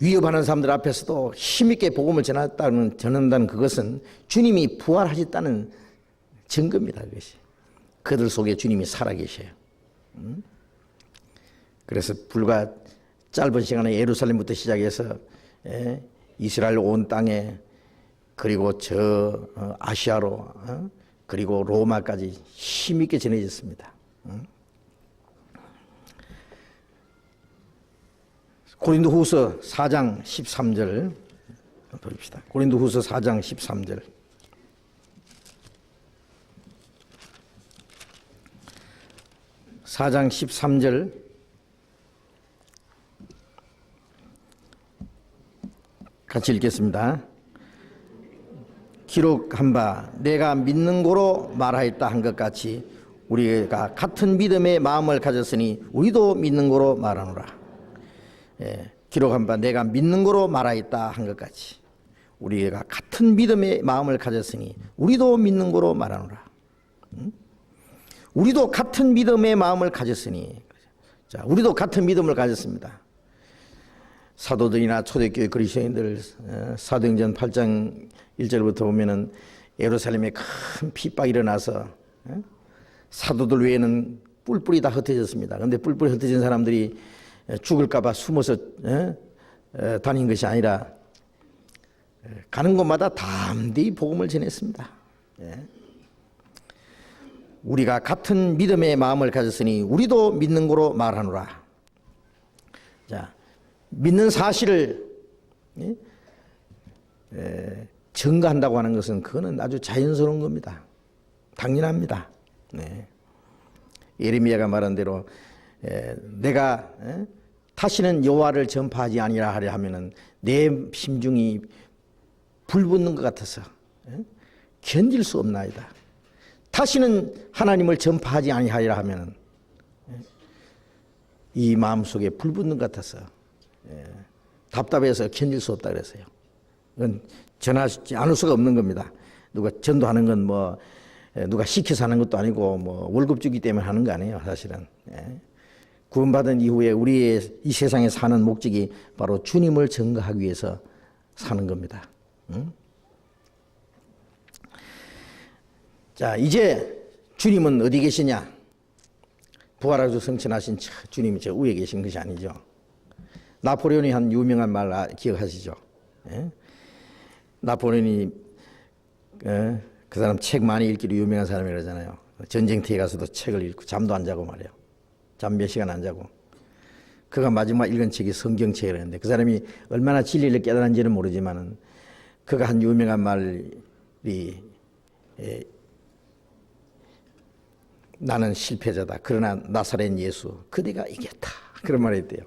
위협하는 사람들 앞에서도 힘있게 복음을 전한다는 그것은 주님이 부활하셨다는 증거입니다. 그것이. 그들 속에 주님이 살아계셔요. 그래서 불과 짧은 시간에 예루살렘부터 시작해서 이스라엘 온 땅에 그리고 저 아시아로 그리고 로마까지 힘있게 전해졌습니다. 고린도후서 4장 13절 보십시다. 고린도후서 4장 13절. (4장 13절) 같이 읽겠습니다. 기록한 바 내가 믿는 고로 말하였다 한 것 같이 우리가 같은 믿음의 마음을 가졌으니 우리도 믿는 고로 말하노라. 기록한 바 내가 믿는 거로 말하였다 한 것 같이 우리가 같은 믿음의 마음을 가졌으니 우리도 믿는 거로 말하노라. 우리도 같은 믿음의 마음을 가졌으니, 자, 우리도 같은 믿음을 가졌습니다. 사도들이나 초대교회 그리스도인들 사도행전 8장 1절부터 보면은 예루살렘에 큰 핍박이 일어나서 사도들 외에는 뿔뿔이 다 흩어졌습니다. 그런데 뿔뿔이 흩어진 사람들이 죽을까 봐 숨어서 다닌 것이 아니라 가는 곳마다 담대히 복음을 전했습니다. 우리가 같은 믿음의 마음을 가졌으니 우리도 믿는 거로 말하노라. 자, 믿는 사실을 증거한다고 하는 것은 그거는 아주 자연스러운 겁니다. 당연합니다. 네. 예레미야가 말한 대로 내가 다시는 여호와를 전파하지 아니라 하려 하면은 내 심중이 불붙는 것 같아서 견딜 수 없나이다. 다시는 하나님을 전파하지 아니하리라 하면은 이 마음속에 불붙는 것 같아서 답답해서 견딜 수 없다 그랬어요. 이건 전하지 않을 수가 없는 겁니다. 누가 전도하는 건 뭐 누가 시켜서 하는 것도 아니고 뭐 월급 주기 때문에 하는 거 아니에요. 사실은 구원받은 이후에 우리의 이 세상에 사는 목적이 바로 주님을 증거하기 위해서 사는 겁니다. 자, 이제 주님은 어디 계시냐? 부활하셔서 승천하신 주님이 저 위에 계신 것이 아니죠. 나폴레온이 한 유명한 말 기억하시죠? 나폴레온이 그 사람 책 많이 읽기로 유명한 사람이라잖아요. 전쟁터에 가서도 책을 읽고 잠도 안 자고 말이에요. 잠 몇 시간 안 자고. 그가 마지막 읽은 책이 성경책이라는데 그 사람이 얼마나 진리를 깨달았는지는 모르지만은 그가 한 유명한 말이 나는 실패자다. 그러나 나사렛 예수 그대가 이겼다. 그런 말을 했대요.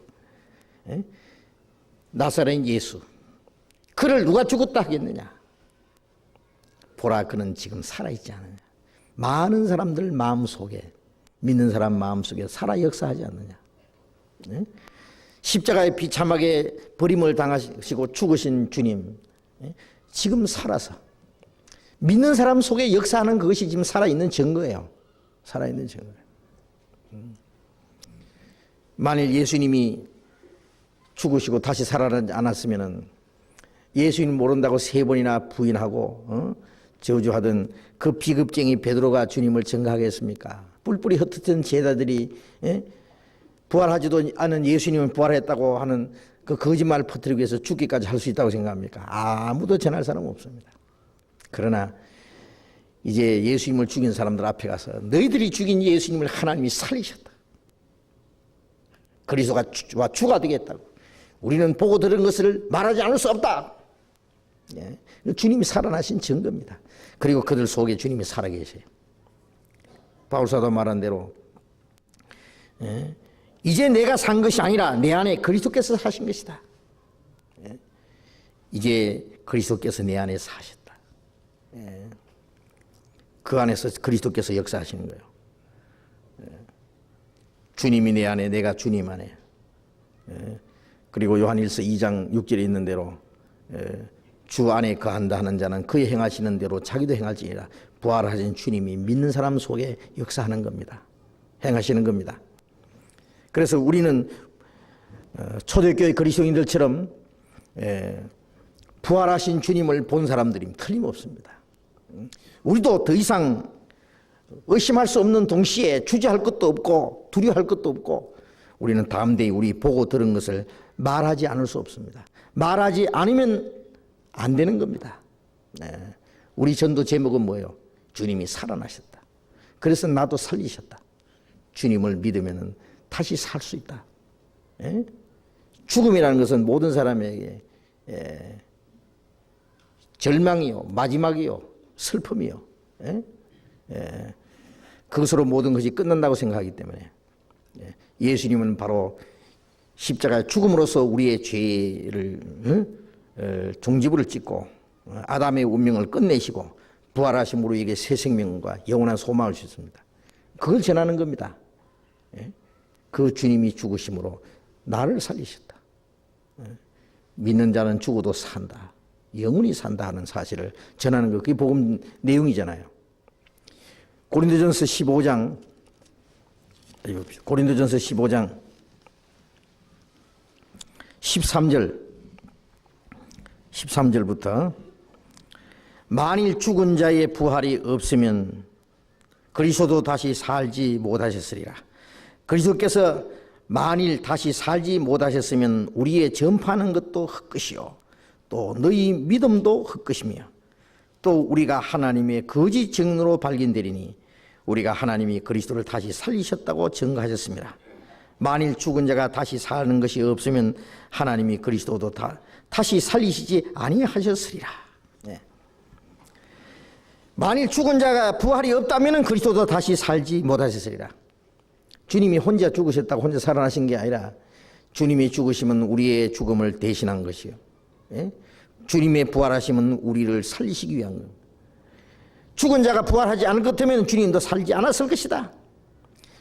나사렛 예수 그를 누가 죽었다 하겠느냐. 보라 그는 지금 살아있지 않느냐. 많은 사람들 마음속에 믿는 사람 마음속에 살아 역사하지 않느냐. 십자가에 비참하게 버림을 당하시고 죽으신 주님 지금 살아서 믿는 사람 속에 역사하는 그것이 지금 살아있는 증거예요. 살아있는 증거예요. 만일 예수님이 죽으시고 다시 살아나지 않았으면 예수님 모른다고 3번이나 부인하고 저주하던 그 비급쟁이 베드로가 주님을 증거하겠습니까? 뿔뿔이 흩어진 제자들이 부활하지도 않은 예수님은 부활했다고 하는 그 거짓말을 퍼뜨리기 위해서 죽기까지 할 수 있다고 생각합니까? 아무도 전할 사람 없습니다. 그러나 이제 예수님을 죽인 사람들 앞에 가서 너희들이 죽인 예수님을 하나님이 살리셨다. 그리스도가 주가 되겠다고. 우리는 보고 들은 것을 말하지 않을 수 없다. 예. 주님이 살아나신 증거입니다. 그리고 그들 속에 주님이 살아계세요. 바울사도 말한 대로 예. 이제 내가 산 것이 아니라 내 안에 그리스도께서 사신 것이다. 예. 이제 그리스도께서 내 안에 사셨다. 예. 그 안에서 그리스도께서 역사하시는 거예요. 예. 주님이 내 안에, 내가 주님 안에. 예. 그리고 요한일서 2장 6절에 있는 대로 주 안에 거한다 하는 자는 그의 행하시는 대로 자기도 행할지니라. 부활하신 주님이 믿는 사람 속에 역사하는 겁니다. 행하시는 겁니다. 그래서 우리는 초대교회 그리스도인들처럼 부활하신 주님을 본 사람들이 틀림없습니다. 우리도 더 이상 의심할 수 없는 동시에 주저할 것도 없고 두려워할 것도 없고 우리는 담대히 우리 보고 들은 것을 말하지 않을 수 없습니다. 말하지 않으면 안 되는 겁니다. 우리 전도 제목은 뭐예요? 주님이 살아나셨다. 그래서 나도 살리셨다. 주님을 믿으면 다시 살 수 있다. 죽음이라는 것은 모든 사람에게 절망이요, 마지막이요, 슬픔이요. 그것으로 모든 것이 끝난다고 생각하기 때문에 예수님은 바로 십자가 죽음으로써 우리의 죄를 종지부를 찍고 아담의 운명을 끝내시고 부활하심으로 우리에게 새 생명과 영원한 소망을 주셨습니다. 그걸 전하는 겁니다. 그 주님이 죽으심으로 나를 살리셨다. 믿는 자는 죽어도 산다. 영원히 산다 하는 사실을 전하는 것, 그게 복음 내용이잖아요. 고린도전서 15장 13절부터 만일 죽은 자의 부활이 없으면 그리스도도 다시 살지 못하셨으리라. 그리스도께서 만일 다시 살지 못하셨으면 우리의 전파하는 것도 헛것이요 또 너희 믿음도 헛것이며 또 우리가 하나님의 거짓 증언으로 발견되리니 우리가 하나님이 그리스도를 다시 살리셨다고 증거하셨습니다. 만일 죽은 자가 다시 사는 것이 없으면 하나님이 그리스도도 다시 살리시지 아니하셨으리라. 네. 만일 죽은 자가 부활이 없다면 그리스도도 다시 살지 못하셨으리라. 주님이 혼자 죽으셨다고 혼자 살아나신 게 아니라 주님의 죽으심은 우리의 죽음을 대신한 것이요. 예? 주님의 부활하심은 우리를 살리시기 위한 것. 죽은 자가 부활하지 않을 것 같으면 주님도 살지 않았을 것이다.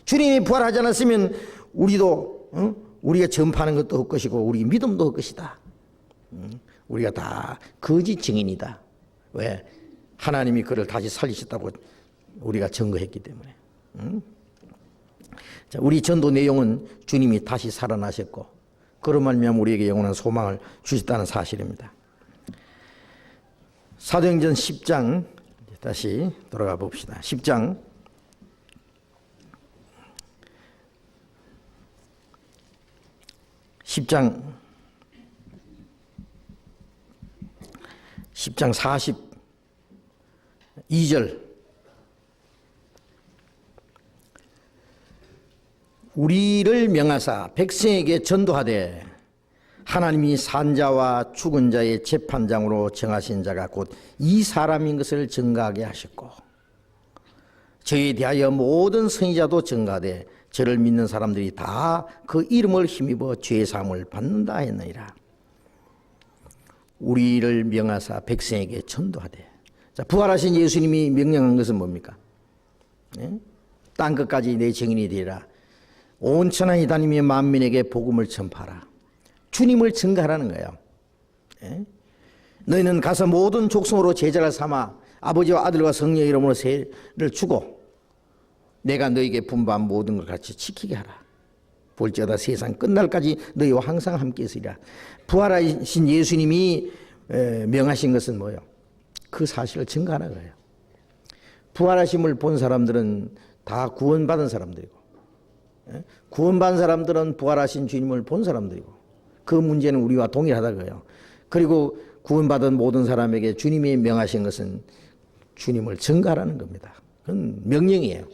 주님이 부활하지 않았으면 우리도 우리가 전파하는 것도 헛것이고 우리 믿음도 헛것이다. 우리가 다 거짓 증인이다. 왜? 하나님이 그를 다시 살리셨다고 우리가 증거했기 때문에. 자, 우리 전도 내용은 주님이 다시 살아나셨고 그로 말미암아 우리에게 영원한 소망을 주셨다는 사실입니다. 사도행전 10장 다시 돌아가 봅시다. 10장 42절 우리를 명하사 백성에게 전도하되 하나님이 산자와 죽은 자의 재판장으로 정하신 자가 곧 이 사람인 것을 증거하게 하셨고 저에 대하여 모든 선지자도 증거하되 저를 믿는 사람들이 다 그 이름을 힘입어 죄사함을 받는다 했느니라. 우리를 명하사 백성에게 전도하되. 자, 부활하신 예수님이 명령한 것은 뭡니까? 땅 끝까지 내 증인이 되리라. 온 천하에 다니며 만민에게 복음을 전파하라. 주님을 증거하라는 거예요. 너희는 가서 모든 족속으로 제자를 삼아 아버지와 아들과 성령의 이름으로 세를 주고 내가 너희에게 분부한 모든 걸 같이 지키게 하라. 볼지어다 세상 끝날까지 너희와 항상 함께 있으리라. 부활하신 예수님이 명하신 것은 뭐예요? 그 사실을 증거하는 거예요. 부활하심을 본 사람들은 다 구원받은 사람들이고 구원받은 사람들은 부활하신 주님을 본 사람들이고 그 문제는 우리와 동일하다고요. 그리고 구원받은 모든 사람에게 주님이 명하신 것은 주님을 증거하라는 겁니다. 그건 명령이에요.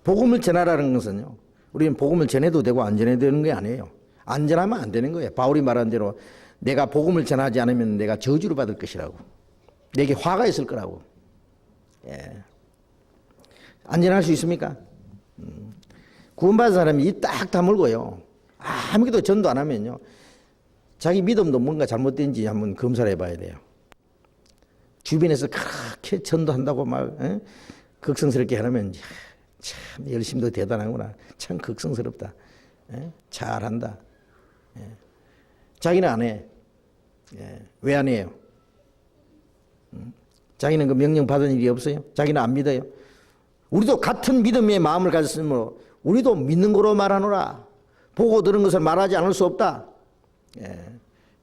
복음을 전하라는 것은요, 우리는 복음을 전해도 되고 안 전해도 되는 게 아니에요. 안 전하면 안 되는 거예요. 바울이 말한 대로 내가 복음을 전하지 않으면 내가 저주를 받을 것이라고, 내게 화가 있을 거라고. 예. 안 전할 수 있습니까? 구원받은 사람이 이 딱 다물고요, 아무것도 전도 안 하면요, 자기 믿음도 뭔가 잘못된지 한번 검사를 해봐야 돼요. 주변에서 그렇게 전도한다고 막 극성스럽게 하면 참 열심도 대단하구나, 참 극성스럽다, 잘한다. 자기는 안 해. 왜 안 해요? 자기는 그 명령 받은 일이 없어요? 자기는 안 믿어요? 우리도 같은 믿음의 마음을 가졌으므로 우리도 믿는 거로 말하노라. 보고 들은 것을 말하지 않을 수 없다.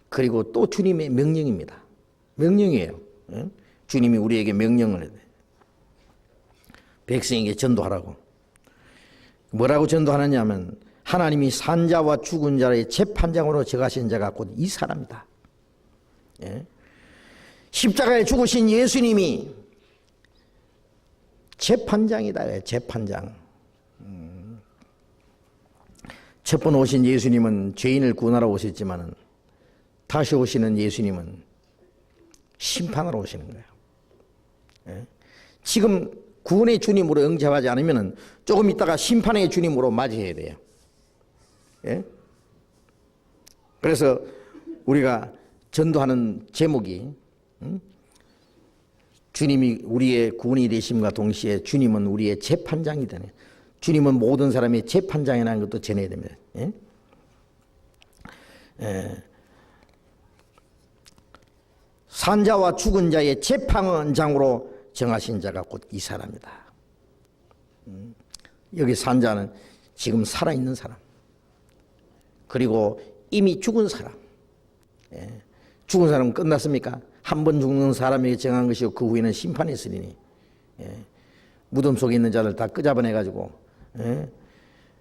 그리고 또 주님의 명령입니다. 명령이에요. 주님이 우리에게 명령을 해요. 백성에게 전도하라고. 뭐라고 전도하느냐 하면 하나님이 산자와 죽은 자의 재판장으로 정하신 자가 곧 이 사람이다. 십자가에 죽으신 예수님이 재판장이다. 재판장. 첫 번 오신 예수님은 죄인을 구원하러 오셨지만 다시 오시는 예수님은 심판하러 오시는 거예요. 지금 구원의 주님으로 응답하지 않으면 조금 있다가 심판의 주님으로 맞이해야 돼요. 그래서 우리가 전도하는 제목이 주님이 우리의 구원이 되심과 동시에 주님은 우리의 재판장이 되네. 주님은 모든 사람의 재판장이라는 것도 전해야 됩니다. 산자와 죽은 자의 재판장으로 정하신 자가 곧 이 사람이다. 여기 산자는 지금 살아있는 사람, 그리고 이미 죽은 사람. 죽은 사람은 끝났습니까? 한 번 죽는 사람에게 정한 것이고 그 후에는 심판이 있으리니, 무덤 속에 있는 자들 다 끄잡아내가지고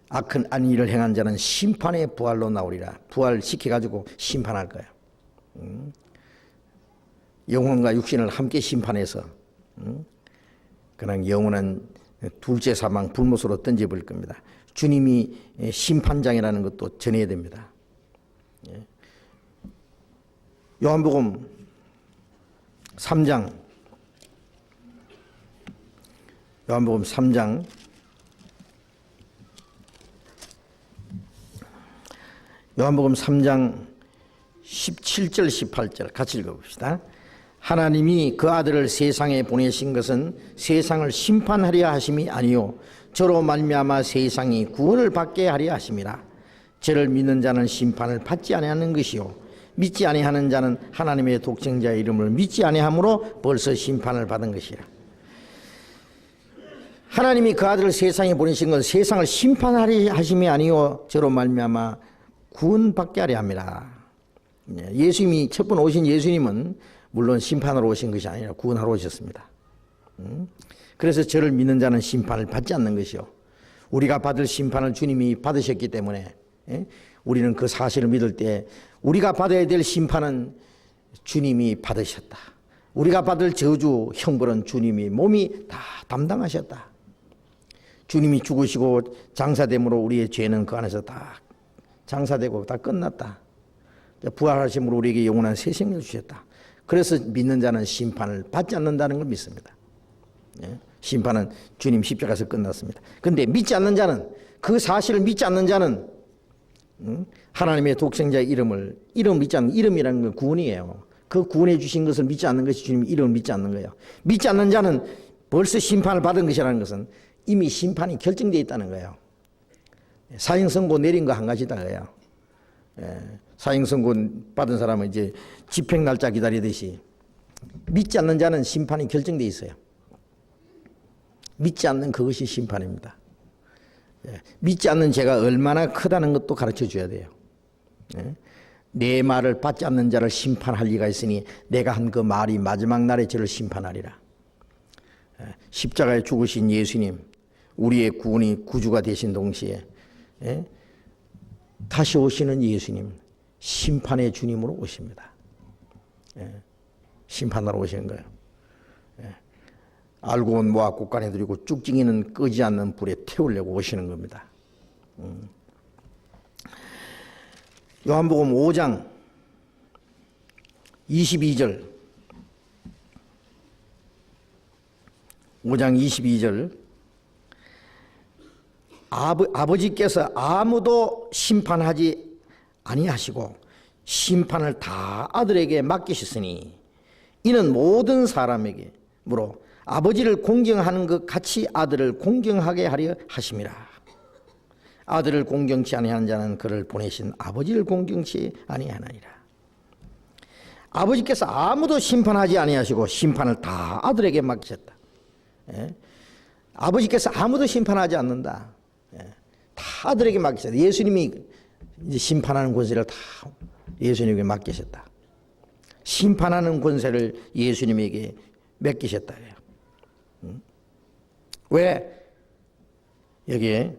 악한 일을 행한 자는 심판의 부활로 나오리라. 부활시켜가지고 심판할 거야. 영혼과 육신을 함께 심판해서 그냥 영원한 둘째 사망 불못으로 던져버릴 겁니다. 주님이 심판장이라는 것도 전해야 됩니다. 요한복음 3장, 요한복음 3장 17절 18절 같이 읽어봅시다. 하나님이 그 아들을 세상에 보내신 것은 세상을 심판하려 하심이 아니요 저로 말미암아 세상이 구원을 받게 하려 하심이라. 저를 믿는 자는 심판을 받지 아니하는 것이요 믿지 아니하는 자는 하나님의 독생자의 이름을 믿지 아니함으로 벌써 심판을 받은 것이라. 하나님이 그 아들을 세상에 보내신 것은 세상을 심판하려 하심이 아니요 저로 말미암아 구원받게 하려 함이라. 예수님이 첫 번 오신 예수님은 물론 심판하러 오신 것이 아니라 구원하러 오셨습니다. 그래서 저를 믿는 자는 심판을 받지 않는 것이요 우리가 받을 심판을 주님이 받으셨기 때문에 우리는 그 사실을 믿을 때 우리가 받아야 될 심판은 주님이 받으셨다. 우리가 받을 저주 형벌은 주님이 몸이 다 담당하셨다. 주님이 죽으시고 장사됨으로 우리의 죄는 그 안에서 다 장사되고 다 끝났다. 부활하심으로 우리에게 영원한 새 생명을 주셨다. 그래서 믿는 자는 심판을 받지 않는다는 걸 믿습니다. 심판은 주님 십자가에서 끝났습니다. 그런데 믿지 않는 자는, 그 사실을 믿지 않는 자는 하나님의 독생자의 이름 믿지 않는, 이름이라는 건 구원이에요. 그 구원해 주신 것을 믿지 않는 것이 주님 이름을 믿지 않는 거예요. 믿지 않는 자는 벌써 심판을 받은 것이라는 것은 이미 심판이 결정되어 있다는 거예요. 사형선고 내린 거 한 가지다 그래요. 사형선고 받은 사람은 이제 집행 날짜 기다리듯이 믿지 않는 자는 심판이 결정되어 있어요. 믿지 않는 그것이 심판입니다. 믿지 않는 죄가 얼마나 크다는 것도 가르쳐 줘야 돼요. 내 말을 받지 않는 자를 심판할 리가 있으니 내가 한 그 말이 마지막 날에 저를 심판하리라. 십자가에 죽으신 예수님, 우리의 구원이 구주가 되신 동시에 예? 다시 오시는 예수님, 심판의 주님으로 오십니다. 예? 심판하러 오시는 거예요. 예? 알고 온 모압 국간에 들이고 쭉증이는 끄지 않는 불에 태우려고 오시는 겁니다. 요한복음 5장 22절 5장 22절 아버지께서 아무도 심판하지 아니하시고 심판을 다 아들에게 맡기셨으니 이는 모든 사람에게 물어 아버지를 공경하는 것 같이 아들을 공경하게 하려 하심이라. 아들을 공경치 아니하는 자는 그를 보내신 아버지를 공경치 아니하나니라. 아버지께서 아무도 심판하지 아니하시고 심판을 다 아들에게 맡기셨다. 예? 아버지께서 아무도 심판하지 않는다. 예? 다 아들에게 맡기셨다. 예수님이 이제 심판하는 권세를 다 예수님에게 맡기셨다. 심판하는 권세를 예수님에게 맡기셨다. 왜? 여기에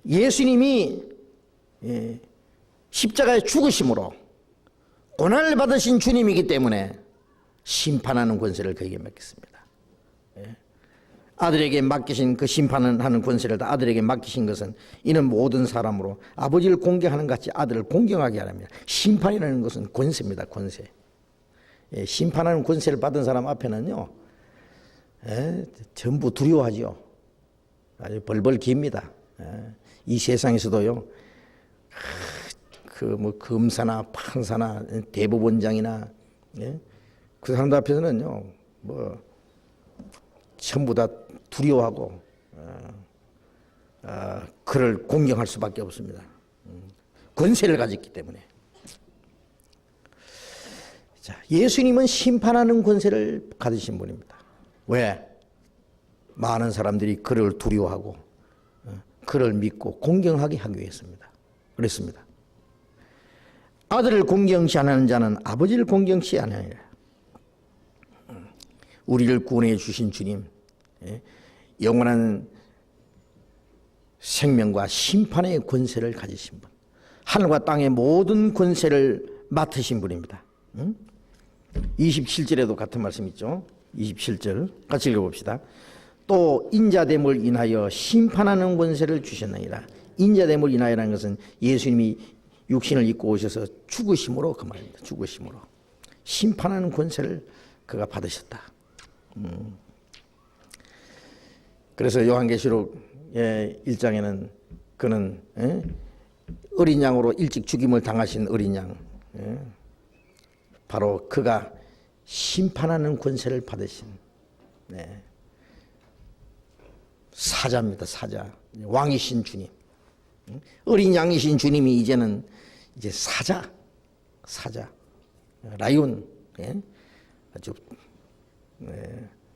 예수님이 십자가에 죽으심으로 고난을 받으신 주님이기 때문에 심판하는 권세를 그에게 맡겼습니다. 아들에게 맡기신 그 심판하는 권세를 다 아들에게 맡기신 것은 이는 모든 사람으로 아버지를 공경하는 것 같이 아들을 공경하게 하랍니다. 심판이라는 것은 권세입니다. 권세. 심판하는 권세를 받은 사람 앞에는요, 전부 두려워하죠. 아주 벌벌 깁니다. 이 세상에서도요, 그 뭐 검사나 판사나 대법원장이나 그 사람들 앞에서는요, 뭐 전부 다 두려워하고 그를 공경할 수밖에 없습니다. 권세를 가졌기 때문에. 자, 예수님은 심판하는 권세를 가지신 분입니다. 왜? 많은 사람들이 그를 두려워하고 그를 믿고 공경하게 하기 위해서입니다. 그랬습니다. 아들을 공경치 않는 자는 아버지를 공경치 않으리라. 우리를 구원해 주신 주님, 영원한 생명과 심판의 권세를 가지신 분, 하늘과 땅의 모든 권세를 맡으신 분입니다. 27절에도 같은 말씀 있죠. 27절 같이 읽어봅시다. 또 인자됨을 인하여 심판하는 권세를 주셨느니라. 인자됨을 인하여라는 것은 예수님이 육신을 입고 오셔서 죽으심으로 그 말입니다. 죽으심으로 심판하는 권세를 그가 받으셨다. 그래서 요한계시록 1장에는 그는 어린 양으로 일찍 죽임을 당하신 어린 양, 바로 그가 심판하는 권세를 받으신 사자입니다. 사자, 왕이신 주님, 어린 양이신 주님이 이제는 이제 사자, 라이온, 아주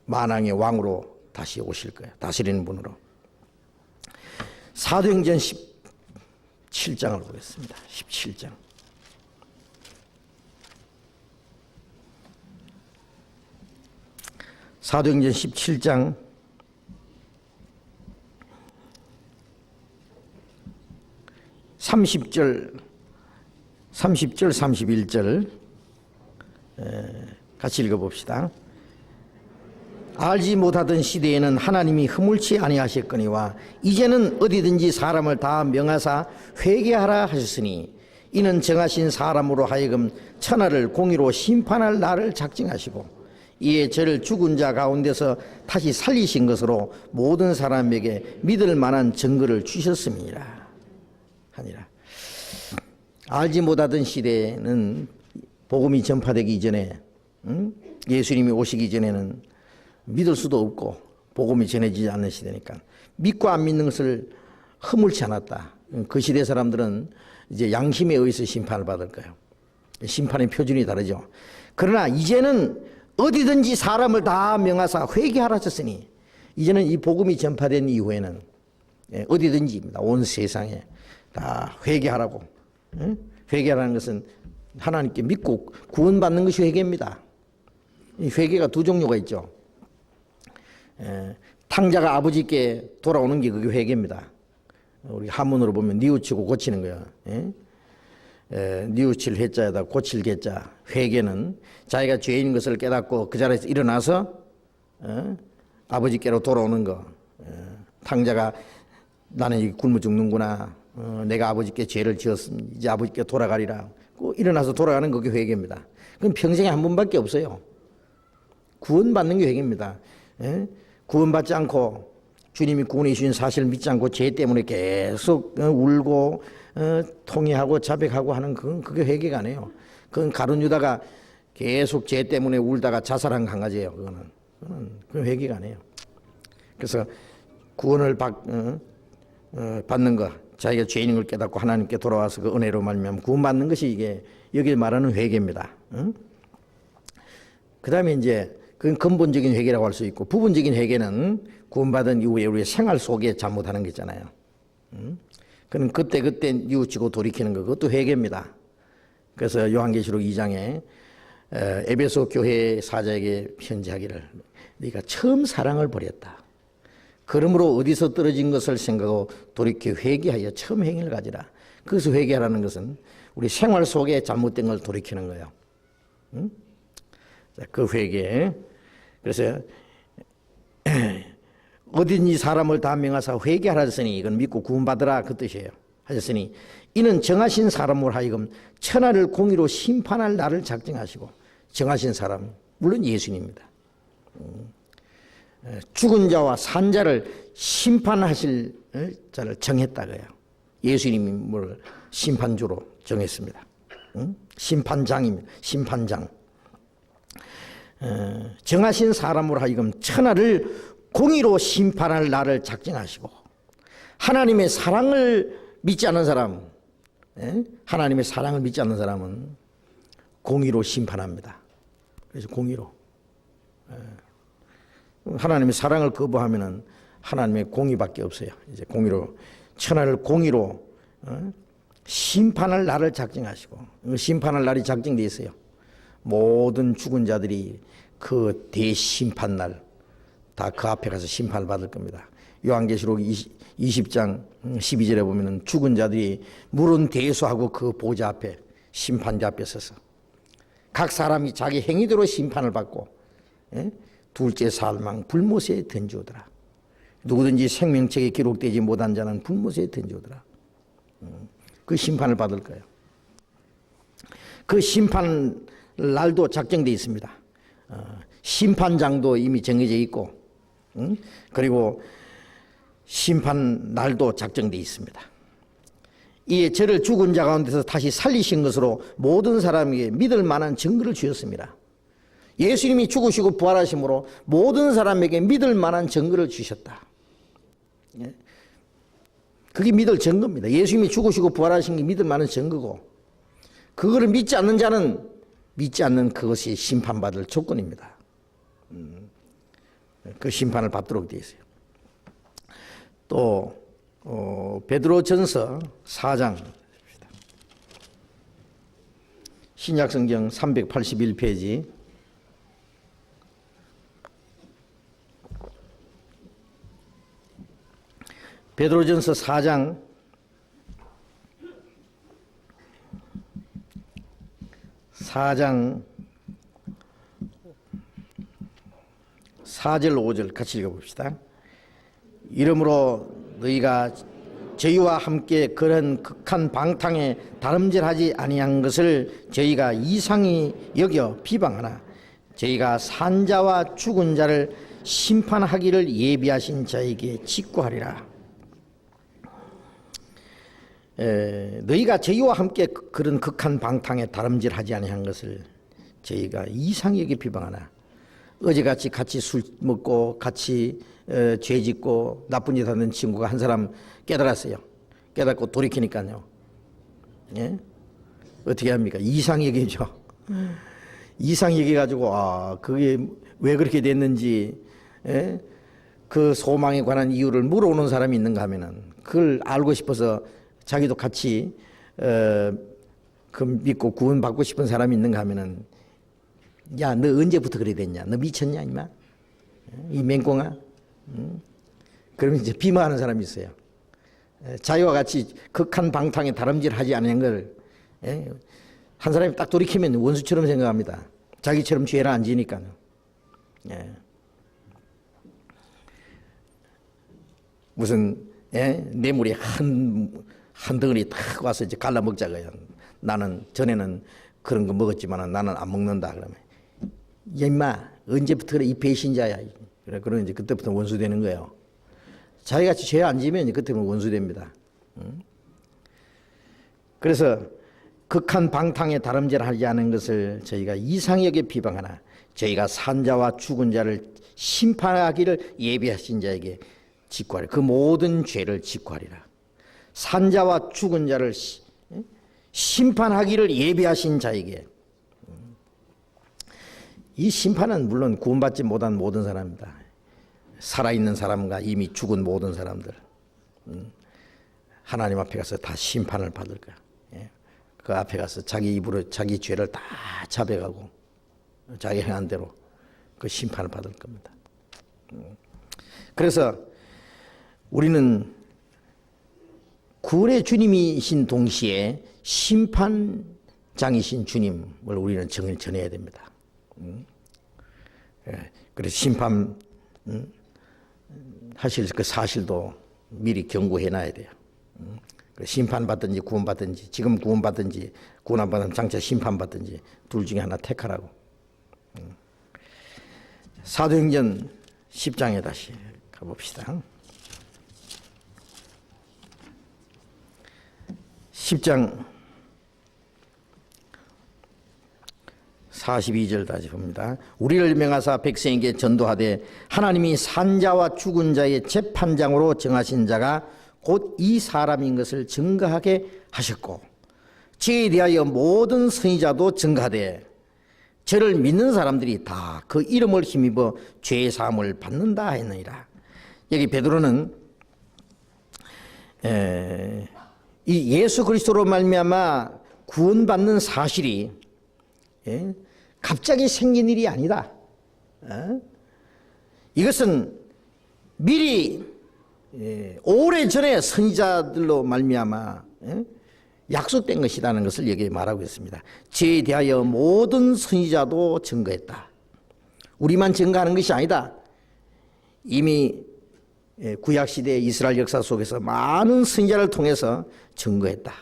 만왕의 왕으로 다시 오실 거예요. 다스리는 분으로. 사도행전 17장을 보겠습니다. 17장. 사도행전 17장 30절 31절 같이 읽어봅시다. 알지 못하던 시대에는 하나님이 허물치 아니하셨거니와 이제는 어디든지 사람을 다 명하사 회개하라 하셨으니 이는 정하신 사람으로 하여금 천하를 공의로 심판할 날을 작정하시고 이에 저를 죽은 자 가운데서 다시 살리신 것으로 모든 사람에게 믿을 만한 증거를 주셨음이니라 하니라. 알지 못하던 시대에는 복음이 전파되기 이전에, 예수님이 오시기 전에는 믿을 수도 없고 복음이 전해지지 않는 시대니까 믿고 안 믿는 것을 허물치 않았다. 그 시대 사람들은 이제 양심에 의해서 심판을 받을 거예요. 심판의 표준이 다르죠. 그러나 이제는 어디든지 사람을 다 명하사 회개하라 하셨으니 이제는 이 복음이 전파된 이후에는 어디든지입니다. 온 세상에 다 회개하라고. 회개하라는 것은 하나님께 믿고 구원받는 것이 회개입니다. 이 회개가 두 종류가 있죠. 탕자가 아버지께 돌아오는 게 그게 회개입니다. 우리 한문으로 보면 뉘우치고 고치는 거야. 뉘우칠 해자에다 고칠 개자. 회개는 자기가 죄인 것을 깨닫고 그 자리에서 일어나서 아버지께로 돌아오는 거. 탕자가 나는 굶어 죽는구나. 내가 아버지께 죄를 지었으면 이제 아버지께 돌아가리라. 일어나서 돌아가는 그게 회개입니다. 그건 평생에 한 번밖에 없어요. 구원받는 게 회개입니다. 구원받지 않고 주님이 구원해 주신 사실을 믿지 않고 죄 때문에 계속 울고 통회하고 자백하고 하는 그게 회개가 아니에요. 그건 가룟 유다가 계속 죄 때문에 울다가 자살한 강아지예요. 그건 회개가 아니에요. 그래서 구원을 받는 것, 자기가 죄인인 걸 깨닫고 하나님께 돌아와서 그 은혜로 말미암아 구원받는 것이 이게 여기 말하는 회개입니다. 그 다음에 이제 그건 근본적인 회개라고 할 수 있고, 부분적인 회개는 구원받은 이후에 우리의 생활 속에 잘못하는 게 있잖아요. 그는 그때 뉘우치고 돌이키는 거, 그것도 회개입니다. 그래서 요한계시록 2장에 에베소 교회 사자에게 편지하기를 네가 처음 사랑을 버렸다. 그러므로 어디서 떨어진 것을 생각하고 돌이켜 회개하여 처음 행위를 가지라. 그래서 회개하라는 것은 우리 생활 속에 잘못된 걸 돌이키는 거예요. 그 회개. 그래서 어딘지 사람을 다 명하사 회개하라 하셨으니 이건 믿고 구원받으라 그 뜻이에요. 하셨으니 이는 정하신 사람으로 하여금 천하를 공의로 심판할 날을 작정하시고, 정하신 사람 물론 예수님입니다. 죽은 자와 산 자를 심판하실 자를 정했다 그래요. 예수님을 심판주로 정했습니다. 심판장입니다. 심판장. 정하신 사람으로 하여금 천하를 공의로 심판할 날을 작정하시고, 하나님의 사랑을 믿지 않는 사람, 하나님의 사랑을 믿지 않는 사람은 공의로 심판합니다. 그래서 공의로. 하나님의 사랑을 거부하면은 하나님의 공의밖에 없어요. 이제 공의로, 천하를 공의로 심판할 날을 작정하시고, 심판할 날이 작정되어 있어요. 모든 죽은 자들이 그 대심판 날 다 그 앞에 가서 심판을 받을 겁니다. 요한계시록 20장 12절에 보면은 죽은 자들이 물은 대수하고 그 보좌 앞에, 심판자 앞에 서서 각 사람이 자기 행위대로 심판을 받고, 둘째 살망 불못에 던지오더라. 누구든지 생명책에 기록되지 못한 자는 불못에 던지오더라. 그 심판을 받을 거예요. 그 심판 날도 작정되어 있습니다. 심판장도 이미 정해져 있고, 그리고 심판 날도 작정되어 있습니다. 이에 저를 죽은 자 가운데서 다시 살리신 것으로 모든 사람에게 믿을 만한 증거를 주셨습니다. 예수님이 죽으시고 부활하심으로 모든 사람에게 믿을 만한 증거를 주셨다. 그게 믿을 증거입니다. 예수님이 죽으시고 부활하신 게 믿을 만한 증거고, 그거를 믿지 않는 자는 믿지 않는 그것이 심판받을 조건입니다. 그 심판을 받도록 되어 있어요. 또 베드로전서 4장, 신약성경 381페이지, 베드로전서 4장 4절 5절 같이 읽어봅시다. 이러므로 너희가 저희와 함께 그런 극한 방탕에 다름질하지 아니한 것을 저희가 이상히 여겨 비방하나 저희가 산 자와 죽은 자를 심판하기를 예비하신 자에게 직구하리라. 너희가 저희와 함께 그런 극한 방탕에 다름질하지 아니한 것을 저희가 이상히 여겨 비방하나, 어제같이 같이 술 먹고 같이 죄 짓고 나쁜 짓 하는 친구가 한 사람 깨달았어요. 깨닫고 돌이키니까요, 어떻게 합니까? 이상히 여기죠. 이상히 여기가지고 그게 왜 그렇게 됐는지, 그 소망에 관한 이유를 물어오는 사람이 있는가 하면은 그걸 알고 싶어서 자기도 같이 그 믿고 구원받고 싶은 사람이 있는가 하면은, 야, 너 언제부터 그래 됐냐? 너 미쳤냐, 임마? 이 맹꽁아? 그러면 이제 비방하는 사람이 있어요. 자기와 같이 극한 방탕에 다름질하지 않은 걸 한 사람이 딱 돌이키면 원수처럼 생각합니다. 자기처럼 죄를 안 지니까. 무슨 뇌물이 한 덩어리 탁 와서 이제 갈라 먹자고요. 나는 전에는 그런 거 먹었지만 나는 안 먹는다. 그러면 야 임마 언제부터 그래 이 배신자야. 그러면 이제 그때부터 원수 되는 거예요. 자기같이 죄 안 지면 그때부터 원수 됩니다. 그래서 극한 방탕에 다름질하지 않은 것을 저희가 이상하게 비방하나 저희가 산자와 죽은 자를 심판하기를 예비하신 자에게 직구하리라. 그 모든 죄를 직구하리라. 산자와 죽은 자를 심판하기를 예비하신 자에게. 이 심판은 물론 구원받지 못한 모든 사람입니다. 살아있는 사람과 이미 죽은 모든 사람들 하나님 앞에 가서 다 심판을 받을 거야. 그 앞에 가서 자기 입으로 자기 죄를 다 자백하고 자기 행한 대로 그 심판을 받을 겁니다. 그래서 우리는 구원의 주님이신 동시에 심판장이신 주님을 우리는 전해야 됩니다. 그래서 심판 하실 그 사실도 미리 경고해 놔야 돼요. 심판받든지 구원받든지 지금 구원받든지 구원 안 받으면 장차 심판받든지 둘 중에 하나 택하라고. 사도행전 10장에 다시 가봅시다. 10장 42절 다시 봅니다. 우리를 명하사 백성에게 전도하되 하나님이 산자와 죽은 자의 재판장으로 정하신 자가 곧 이 사람인 것을 증거하게 하셨고 저에 대하여 모든 선지자도 증거하되 저를 믿는 사람들이 다 그 이름을 힘입어 죄 사함을 받는다 했느니라. 여기 베드로는 이 예수 그리스도로 말미암아 구원받는 사실이 갑자기 생긴 일이 아니다. 이것은 미리 오래전에 선지자들로 말미암아 약속된 것이라는 것을 여기에 말하고 있습니다. 죄에 대하여 모든 선지자도 증거했다. 우리만 증거하는 것이 아니다. 이미 구약시대 이스라엘 역사 속에서 많은 선지자를 통해서 증거했다.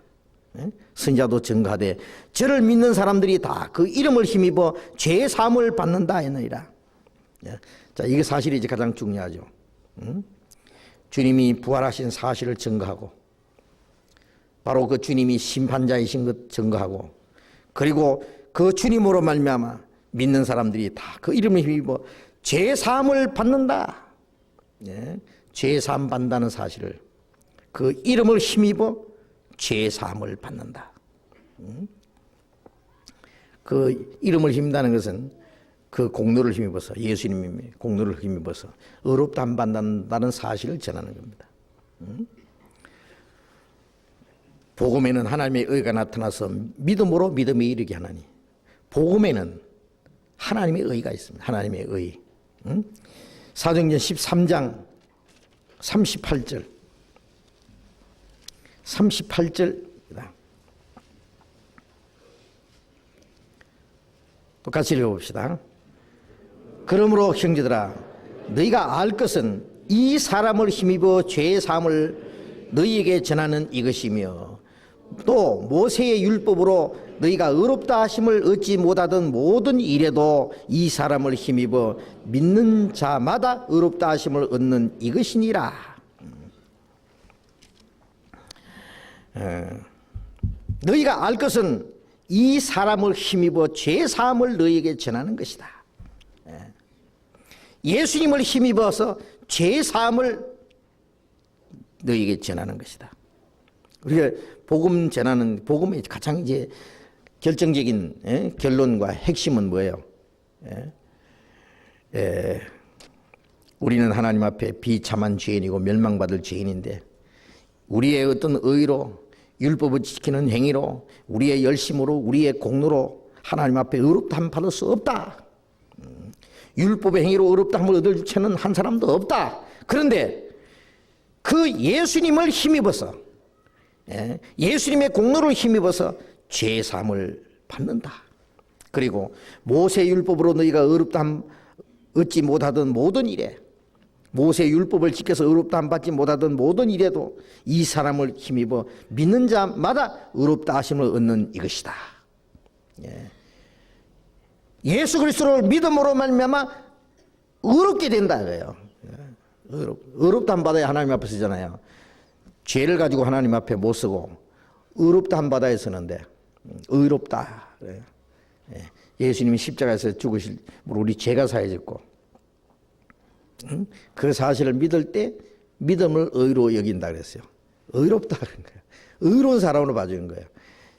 선지자도 증거하되 저를 믿는 사람들이 다 그 이름을 힘입어 죄 사함을 받는다 했느니라. 자, 이게 사실이 이제 가장 중요하죠. 주님이 부활하신 사실을 증거하고 바로 그 주님이 심판자이신 것 증거하고 그리고 그 주님으로 말미암아 믿는 사람들이 다 그 이름을 힘입어 죄 사함을 받는다. 죄 사함 받는다는 사실을 그 이름을 힘입어 죄 사함을 받는다. 그 이름을 힘입다는 것은 그 공로를 힘입어서 예수님이 공로를 힘입어서 의롭다 안 받는다는 사실을 전하는 겁니다. 복음에는 하나님의 의가 나타나서 믿음으로 믿음에 이르게 하나니 복음에는 하나님의 의가 있습니다. 하나님의 의. 사도행전 13장 38절 38절입니다. 똑같이 읽어봅시다. 그러므로 형제들아 너희가 알 것은 이 사람을 힘입어 죄의 사함을 너희에게 전하는 이것이며 또 모세의 율법으로 너희가 의롭다 하심을 얻지 못하던 모든 일에도 이 사람을 힘입어 믿는 자마다 의롭다 하심을 얻는 이것이니라. 너희가 알 것은 이 사람을 힘입어 죄 사함을 너희에게 전하는 것이다. 예수님을 힘입어서 죄 사함을 너희에게 전하는 것이다. 우리가 복음 전하는 복음의 가장 이제 결정적인 결론과 핵심은 뭐예요? 우리는 하나님 앞에 비참한 죄인이고 멸망받을 죄인인데 우리의 어떤 의로 율법을 지키는 행위로 우리의 열심으로 우리의 공로로 하나님 앞에 의롭다함을 받을 수 없다. 율법의 행위로 의롭다함을 얻을 죄는 한 사람도 없다. 그런데 그 예수님을 힘입어서, 예수님의 공로를 힘입어서 죄사함을 받는다. 그리고 모세율법으로 너희가 의롭다함 얻지 못하던 모든 일에, 모세율법을 지켜서 의롭다함 받지 못하던 모든 일에도 이 사람을 힘입어 믿는 자마다 의롭다 하심을 얻는 이것이다. 예수 그리스도를 믿음으로 말미암아 의롭게 된다 그래요. 의롭다함 받아야 하나님 앞에 서잖아요. 죄를 가지고 하나님 앞에 못 서고 의롭다함 받아야 서는데 의롭다 그래요. 예수님이 십자가에서 죽으실 우리 죄가 사해졌고, 그 사실을 믿을 때 믿음을 의로 여긴다 그랬어요. 의롭다 그런 거예요. 의로운 사람으로 봐주는 거예요.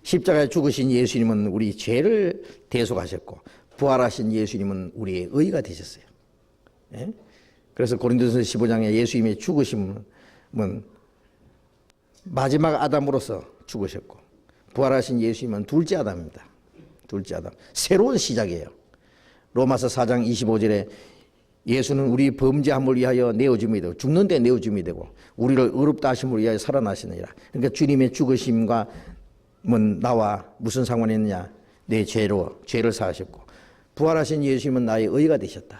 십자가에 죽으신 예수님은 우리 죄를 대속하셨고, 부활하신 예수님은 우리의 의가 되셨어요. 그래서 고린도전서 15장에 예수님의 죽으심은 마지막 아담으로서 죽으셨고, 부활하신 예수님은 둘째 아담입니다. 둘째 아담. 새로운 시작이에요. 로마서 4장 25절에 예수는 우리 범죄함을 위하여 내어줌이 되고, 죽는데 내어줌이 되고, 우리를 의롭다 하심을 위하여 살아나시느니라. 그러니까 주님의 죽으심과 나와 무슨 상관이 있느냐? 내 죄를 사하셨고, 부활하신 예수님은 나의 의가 되셨다.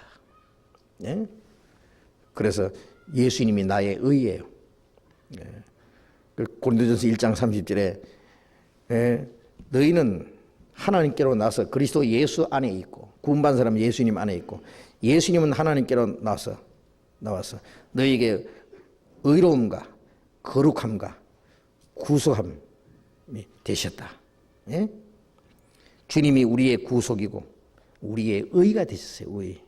그래서 예수님이 나의 의예요. 고린도전서 1장 30절에 너희는 하나님께로 나서 그리스도 예수 안에 있고, 구원받은 사람은 예수님 안에 있고, 예수님은 하나님께로 나와서 너희에게 의로움과 거룩함과 구속함이 되셨다. 주님이 우리의 구속이고 우리의 의가 되셨어요. 의.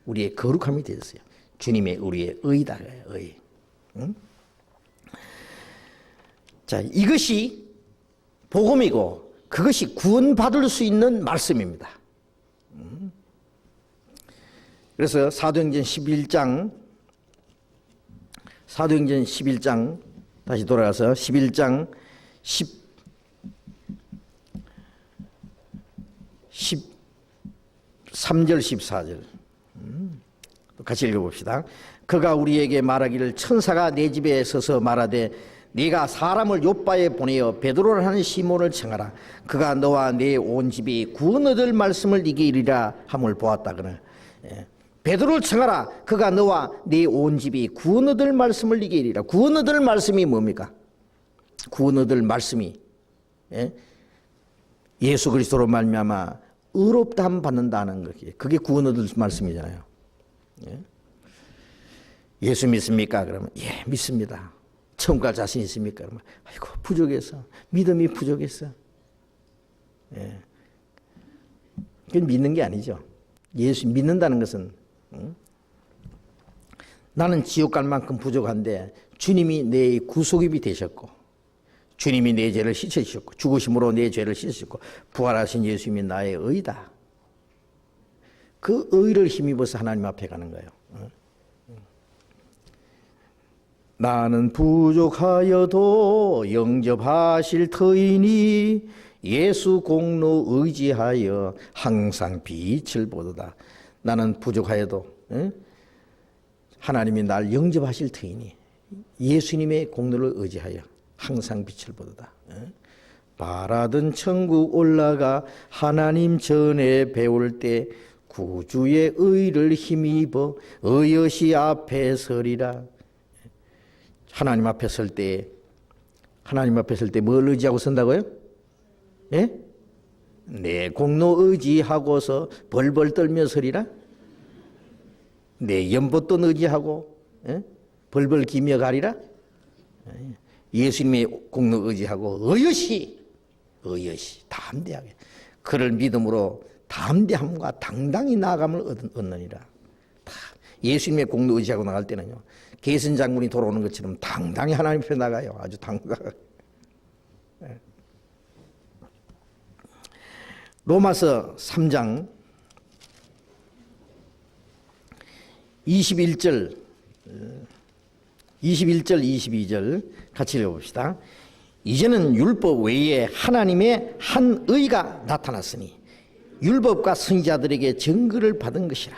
우리의 거룩함이 되셨어요. 주님의 우리의 의다. 의. 자, 이것이 복음이고 그것이 구원받을 수 있는 말씀입니다. 그래서 사도행전 11장 다시 돌아가서 11장 13절 14절 같이 읽어봅시다. 그가 우리에게 말하기를 천사가 내 집에 서서 말하되 네가 사람을 요바에 보내어 베드로라 하는 시몬을 청하라. 그가 너와 내 온 집이 구원 얻을 말씀을 네게 이르리라 함을 보았다. 그는 베드로를 청하라. 그가 너와 네 온 집이 구원 얻을 말씀을 네게 이르리라. 구원 얻을 말씀이 뭡니까? 구원 얻을 말씀이 예수 그리스도로 말미암아 의롭다함 받는다는 것이, 그게 구원 얻을 말씀이잖아요. 예수 믿습니까? 그러면 예, 믿습니다. 천국 갈 자신 있습니까? 그러면 아이고 부족해서, 믿음이 부족해서. 그건 믿는 게 아니죠. 예수 믿는다는 것은 나는 지옥 갈 만큼 부족한데 주님이 내 구속입이 되셨고, 주님이 내 죄를 씻으셨고, 죽으심으로 내 죄를 씻으셨고, 부활하신 예수님이 나의 의다. 그 의를 힘입어서 하나님 앞에 가는 거예요. 나는 부족하여도 영접하실 터이니 예수 공로 의지하여 항상 빛을 보도다. 나는 부족하여도 하나님이 날 영접하실 터이니 예수님의 공로를 의지하여 항상 빛을 보도다. 바라던 천국 올라가 하나님 전에 배울 때 구주의 의를 힘입어 의여시 앞에 서리라. 하나님 앞에 설 때 뭘 의지하고 선다고요? 예? 내 공로 의지하고서 벌벌 떨며 서리라? 내 연봇돈 의지하고 벌벌 기며 가리라? 예수님의 공로 의지하고 의여시 담대하게 그를 믿음으로 담대함과 당당히 나아감을 얻느니라. 예수님의 공로 의지하고 나갈 때는요, 계선 장군이 돌아오는 것처럼 당당히 하나님 앞에 나가요. 아주 당당하게. 로마서 3장 21절 22절 같이 읽어봅시다. 이제는 율법 외에 하나님의 한 의가 나타났으니 율법과 선지자들에게 증거를 받은 것이라.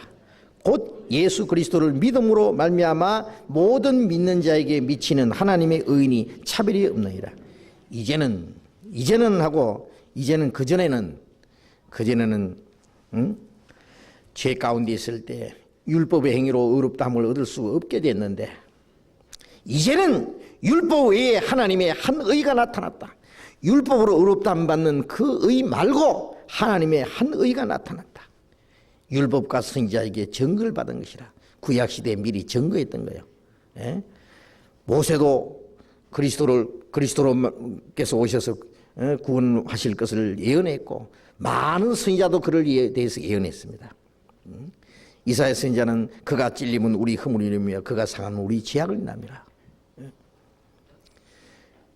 곧 예수 그리스도를 믿음으로 말미암아 모든 믿는 자에게 미치는 하나님의 의인이 차별이 없느니라. 이제는 그전에는 죄 가운데 있을 때 율법의 행위로 의롭다함을 얻을 수 없게 됐는데, 이제는 율법 외에 하나님의 한 의가 나타났다. 율법으로 의롭다함 받는 그 의 말고 하나님의 한 의가 나타났다. 율법과 선지자에게 증거를 받은 것이라. 구약시대에 미리 증거했던 거예요. 예? 모세도 그리스도께서 오셔서 구원하실 것을 예언했고, 많은 선지자도 그를 대해서 예언했습니다. 이사야 선지자는 그가 찔림은 우리 허물을 인하며 그가 상한 우리 죄악을 인함이라.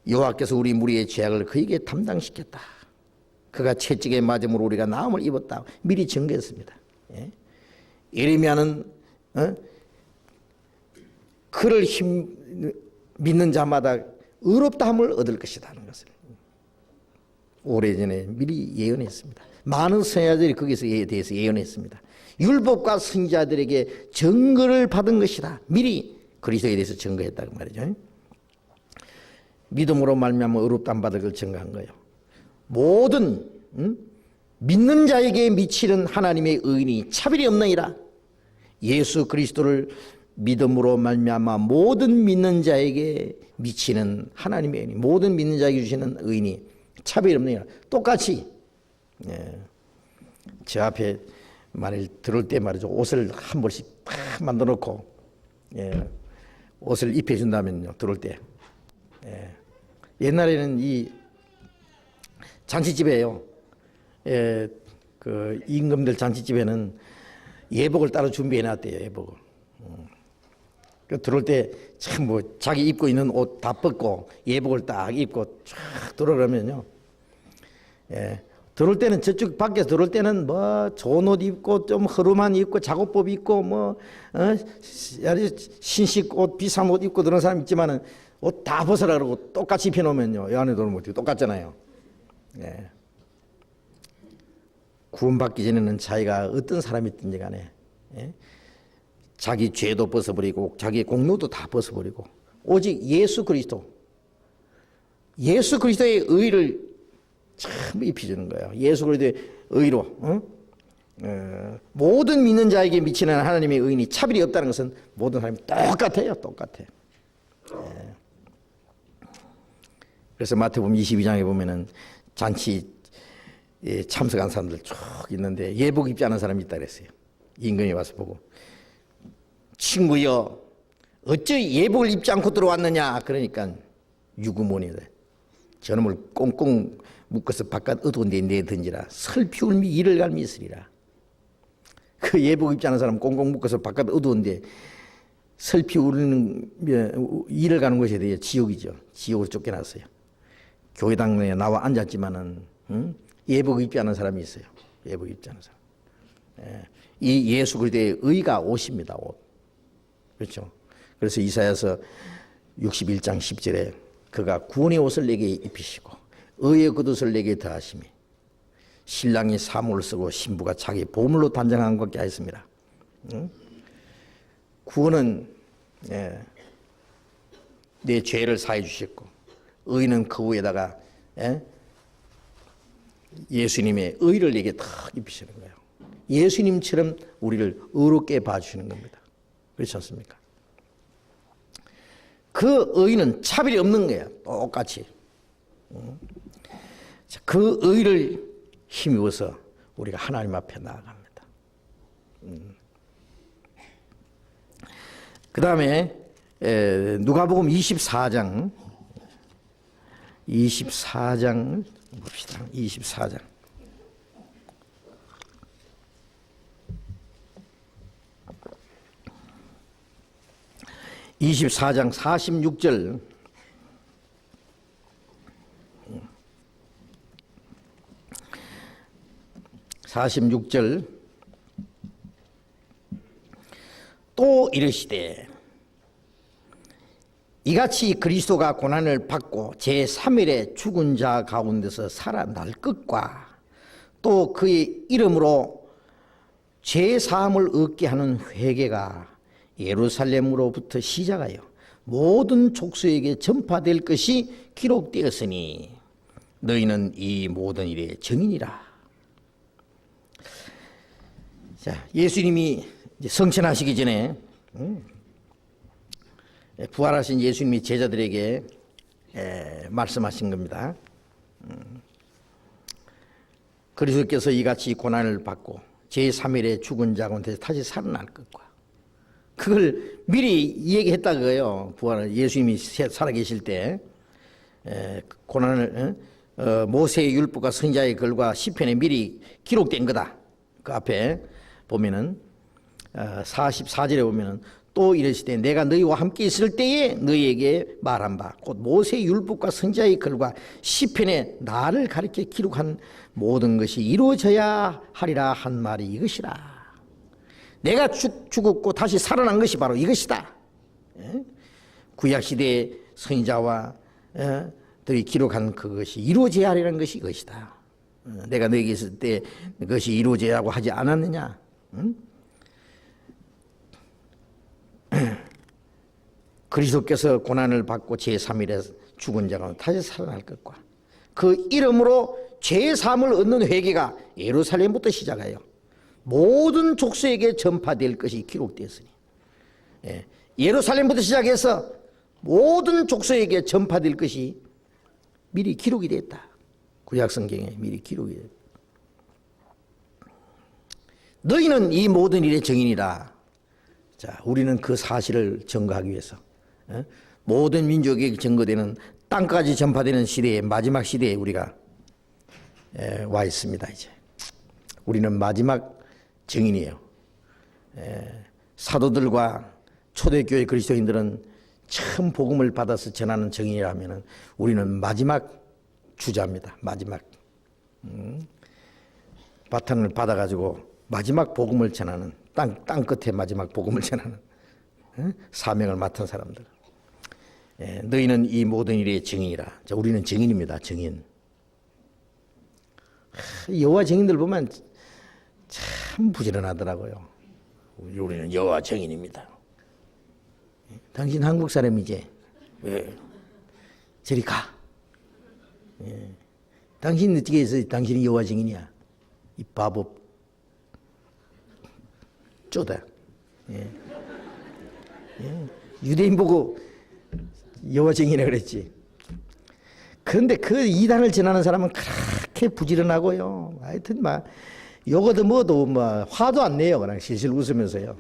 여호와께서 우리 무리의 죄악을 그에게 담당시켰다. 그가 채찍에 맞음으로 우리가 나음을 입었다. 미리 증거했습니다. 예레미야는 그를 믿는 자마다 의롭다함을 얻을 것이다 하는 것을 오래전에 미리 예언했습니다. 많은 선지자들이 거기서에 대해서 예언했습니다. 율법과 선지자들에게 증거를 받은 것이다. 미리 그리스도에 대해서 증거했다고 말이죠. 믿음으로 말미암아 의롭다함 받을 걸 증거한 거예요. 모든 믿는 자에게 미치는 하나님의 의인이 차별이 없느니라. 예수 그리스도를 믿음으로 말미암아 모든 믿는 자에게 미치는 하나님의 의인이, 모든 믿는 자에게 주시는 의인이 차별이 없느니라. 똑같이 제 앞에 만일 들어올 때 말이죠, 옷을 한 벌씩 다 만들어 놓고 옷을 입혀준다면요, 들어올 때 옛날에는 이 잔치집에요, 그 임금들 잔치집에는 예복을 따로 준비해 놨대요. 예복을. 들어올 때 참 뭐 자기 입고 있는 옷 다 벗고 예복을 딱 입고 쫙 들어오면요, 들어올 때는 저쪽 밖에서 들어올 때는 뭐 좋은 옷 입고 좀 허름한 입고 작업복 입고 뭐 신식 옷 비싼 옷 입고 들어오는 사람 있지만은 옷 다 벗으라 그러고 똑같이 입혀놓으면요, 이 안에 들어오면 어떻게 똑같잖아요. 구원받기 전에는 자기가 어떤 사람이든지 간에 자기 죄도 벗어버리고 자기 공로도 다 벗어버리고 오직 예수 그리스도의 의를 참 입혀주는 거예요. 예수 그리스도의 의로 모든 믿는 자에게 미치는 하나님의 의인이 차별이 없다는 것은 모든 사람이 똑같아요. 똑같아. 그래서 마태복음 22장에 보면은 잔치 참석한 사람들 쭉 있는데 예복 입지 않은 사람이 있다 그랬어요. 임금이 와서 보고, 친구여 어찌 예복을 입지 않고 들어왔느냐. 그러니까 유구문이다. 저놈을 꽁꽁 묶어서 바깥 어두운 데 내던지라. 슬피 울미 이를 갈미 있으리라. 그 예복 입지 않은 사람 꽁꽁 묶어서 바깥 어두운 데 슬피 울는 이를 가는 것에 대해 지옥이죠. 지옥으로 쫓겨났어요. 교회당에 나와 앉았지만은 예복 입지 않은 사람이 있어요. 예복 입지 않은 사람. 이 예수 그리스도의 의가 옷입니다. 옷. 그렇죠. 그래서 이사야서 61장 10절에 그가 구원의 옷을 내게 입히시고 의의 겉옷을 내게 더하시며 신랑이 사물을 쓰고 신부가 자기 보물로 단장한 것 같게 하였습니다. 구원은 내 죄를 사해 주셨고, 의는 그 위에다가 예수님의 의를 내게 탁 입히시는 거예요. 예수님처럼 우리를 의롭게 봐주시는 겁니다. 그렇지 않습니까? 그 의는 차별이 없는 거예요. 똑같이. 그 의를 힘입어서 우리가 하나님 앞에 나아갑니다. 그 다음에 누가복음 24장 봅시다. 24장. (24장) 46절. 또 이르시되 이같이 그리스도가 고난을 받고 제3일에 죽은 자 가운데서 살아날 것과 또 그의 이름으로 죄 사함을 얻게 하는 회개가 예루살렘으로부터 시작하여 모든 족속에게 전파될 것이 기록되었으니 너희는 이 모든 일의 증인이라. 자, 예수님이 성천하시기 전에 부활하신 예수님이 제자들에게 말씀하신 겁니다. 그리스도께서 이같이 고난을 받고 제3일에 죽은 자 가운데서 다시 살아날 것과, 그걸 미리 얘기했다 그거예요. 부활을 예수님이 살아계실 때 고난을 모세의 율법과 선지자의 글과 시편에 미리 기록된 거다. 그 앞에 보면은 44절에 보면은 또 이르시되 내가 너희와 함께 있을 때에 너희에게 말한 바 곧 모세의 율법과 선지자의 글과 시편에 나를 가리켜 기록한 모든 것이 이루어져야 하리라 한 말이 이것이라. 내가 죽었고 다시 살아난 것이 바로 이것이다. 구약시대의 선지자와 들이 기록한 그것이 이루어져야 하리라는 것이 이것이다. 내가 너에게 있을 때 그것이 이루어져야고 하지 않았느냐. 그리스도께서 고난을 받고 제3일에 죽은 자가 다시 살아날 것과 그 이름으로 제3을 얻는 회개가 예루살렘부터 시작하여 모든 족속에게 전파될 것이 기록되었으니, 예루살렘부터 시작해서 모든 족속에게 전파될 것이 미리 기록이 됐다. 구약성경에 미리 기록이 됐다. 너희는 이 모든 일의 증인이라. 자, 우리는 그 사실을 증거하기 위해서 모든 민족에게 증거되는 땅까지 전파되는 시대의 마지막 시대에 우리가 와 있습니다. 이제 우리는 마지막 증인이에요. 사도들과 초대교회 그리스도인들은 처음 복음을 받아서 전하는 증인이라면 우리는 마지막 주자입니다. 마지막 바탕을 받아가지고 마지막 복음을 전하는 땅 끝에 마지막 복음을 전하는 사명을 맡은 사람들. 너희는 이 모든 일의 증인이라. 자, 우리는 증인입니다. 증인. 여호와 증인들 보면 참 부지런하더라고요. 우리는 여호와 증인입니다. 당신 한국 사람이지? 왜? 저리 가. 당신 어떻게 해서 당신이 여호와 증인이야? 이 바보 쪼다. 유대인 보고 여호와 증인이라 그랬지. 그런데 그 이단을 전하는 사람은 그렇게 부지런하고요. 하여튼 막 요거도 뭐도 뭐 화도 안 내요. 그냥 실실 웃으면서요.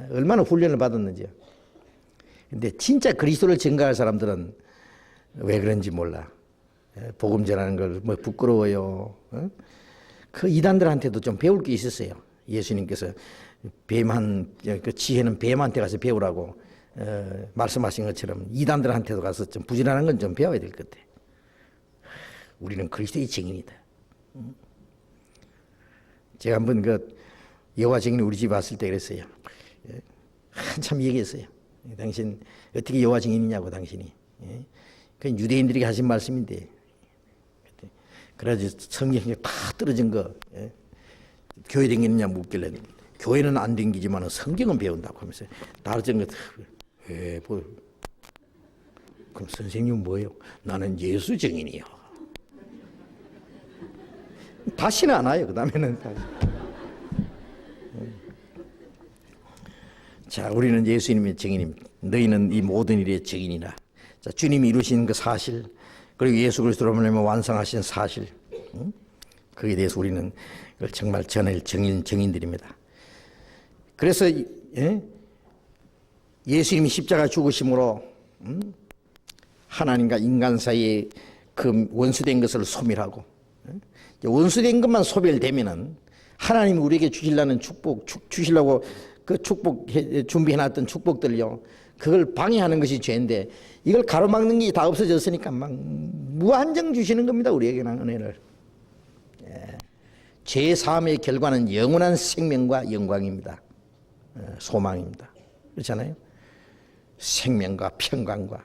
얼마나 훈련을 받았는지요. 근데 진짜 그리스도를 증거할 사람들은 왜 그런지 몰라. 복음 전하는 걸 뭐 부끄러워요. 그 이단들한테도 좀 배울 게 있었어요. 예수님께서 그 지혜는 뱀한테 가서 배우라고 말씀하신 것처럼 이단들한테도 가서 좀 부지런한 건 좀 배워야 될 것 같아. 우리는 그리스도의 증인이다. 제가 한번 그 여호와 증인이 우리 집에 왔을 때 그랬어요. 한참 얘기했어요. 당신 어떻게 여호와 증인이냐고 당신이. 그 유대인들에게 하신 말씀인데. 그래가지고 성경에 다 떨어진 거 교회 다니느냐 묻길래 교회는 안 다니지만 성경은 배운다고 하면서 떨어진 거 왜 뭐. 그럼 선생님은 뭐예요? 나는 예수 증인이요. 다시는 안 와요. 그 다음에는 다시. 자, 우리는 예수님의 증인입니다. 너희는 이 모든 일의 증인이라. 자, 주님이 이루신 그 사실, 그리고 예수 그리스도로 말미암아 완성하신 사실, 거기에 대해서 우리는 정말 전할 증인들입니다. 그래서 예수님이 십자가 죽으심으로 하나님과 인간 사이에 그 원수된 것을 소멸하고, 원수된 것만 소멸되면은 하나님이 우리에게 주시려는 주시려고 그 준비해놨던 축복들요, 그걸 방해하는 것이 죄인데 이걸 가로막는 게 다 없어졌으니까 막 무한정 주시는 겁니다. 우리에게는 은혜를. 죄 사함의 결과는 영원한 생명과 영광입니다. 소망입니다. 그렇잖아요. 생명과 평강과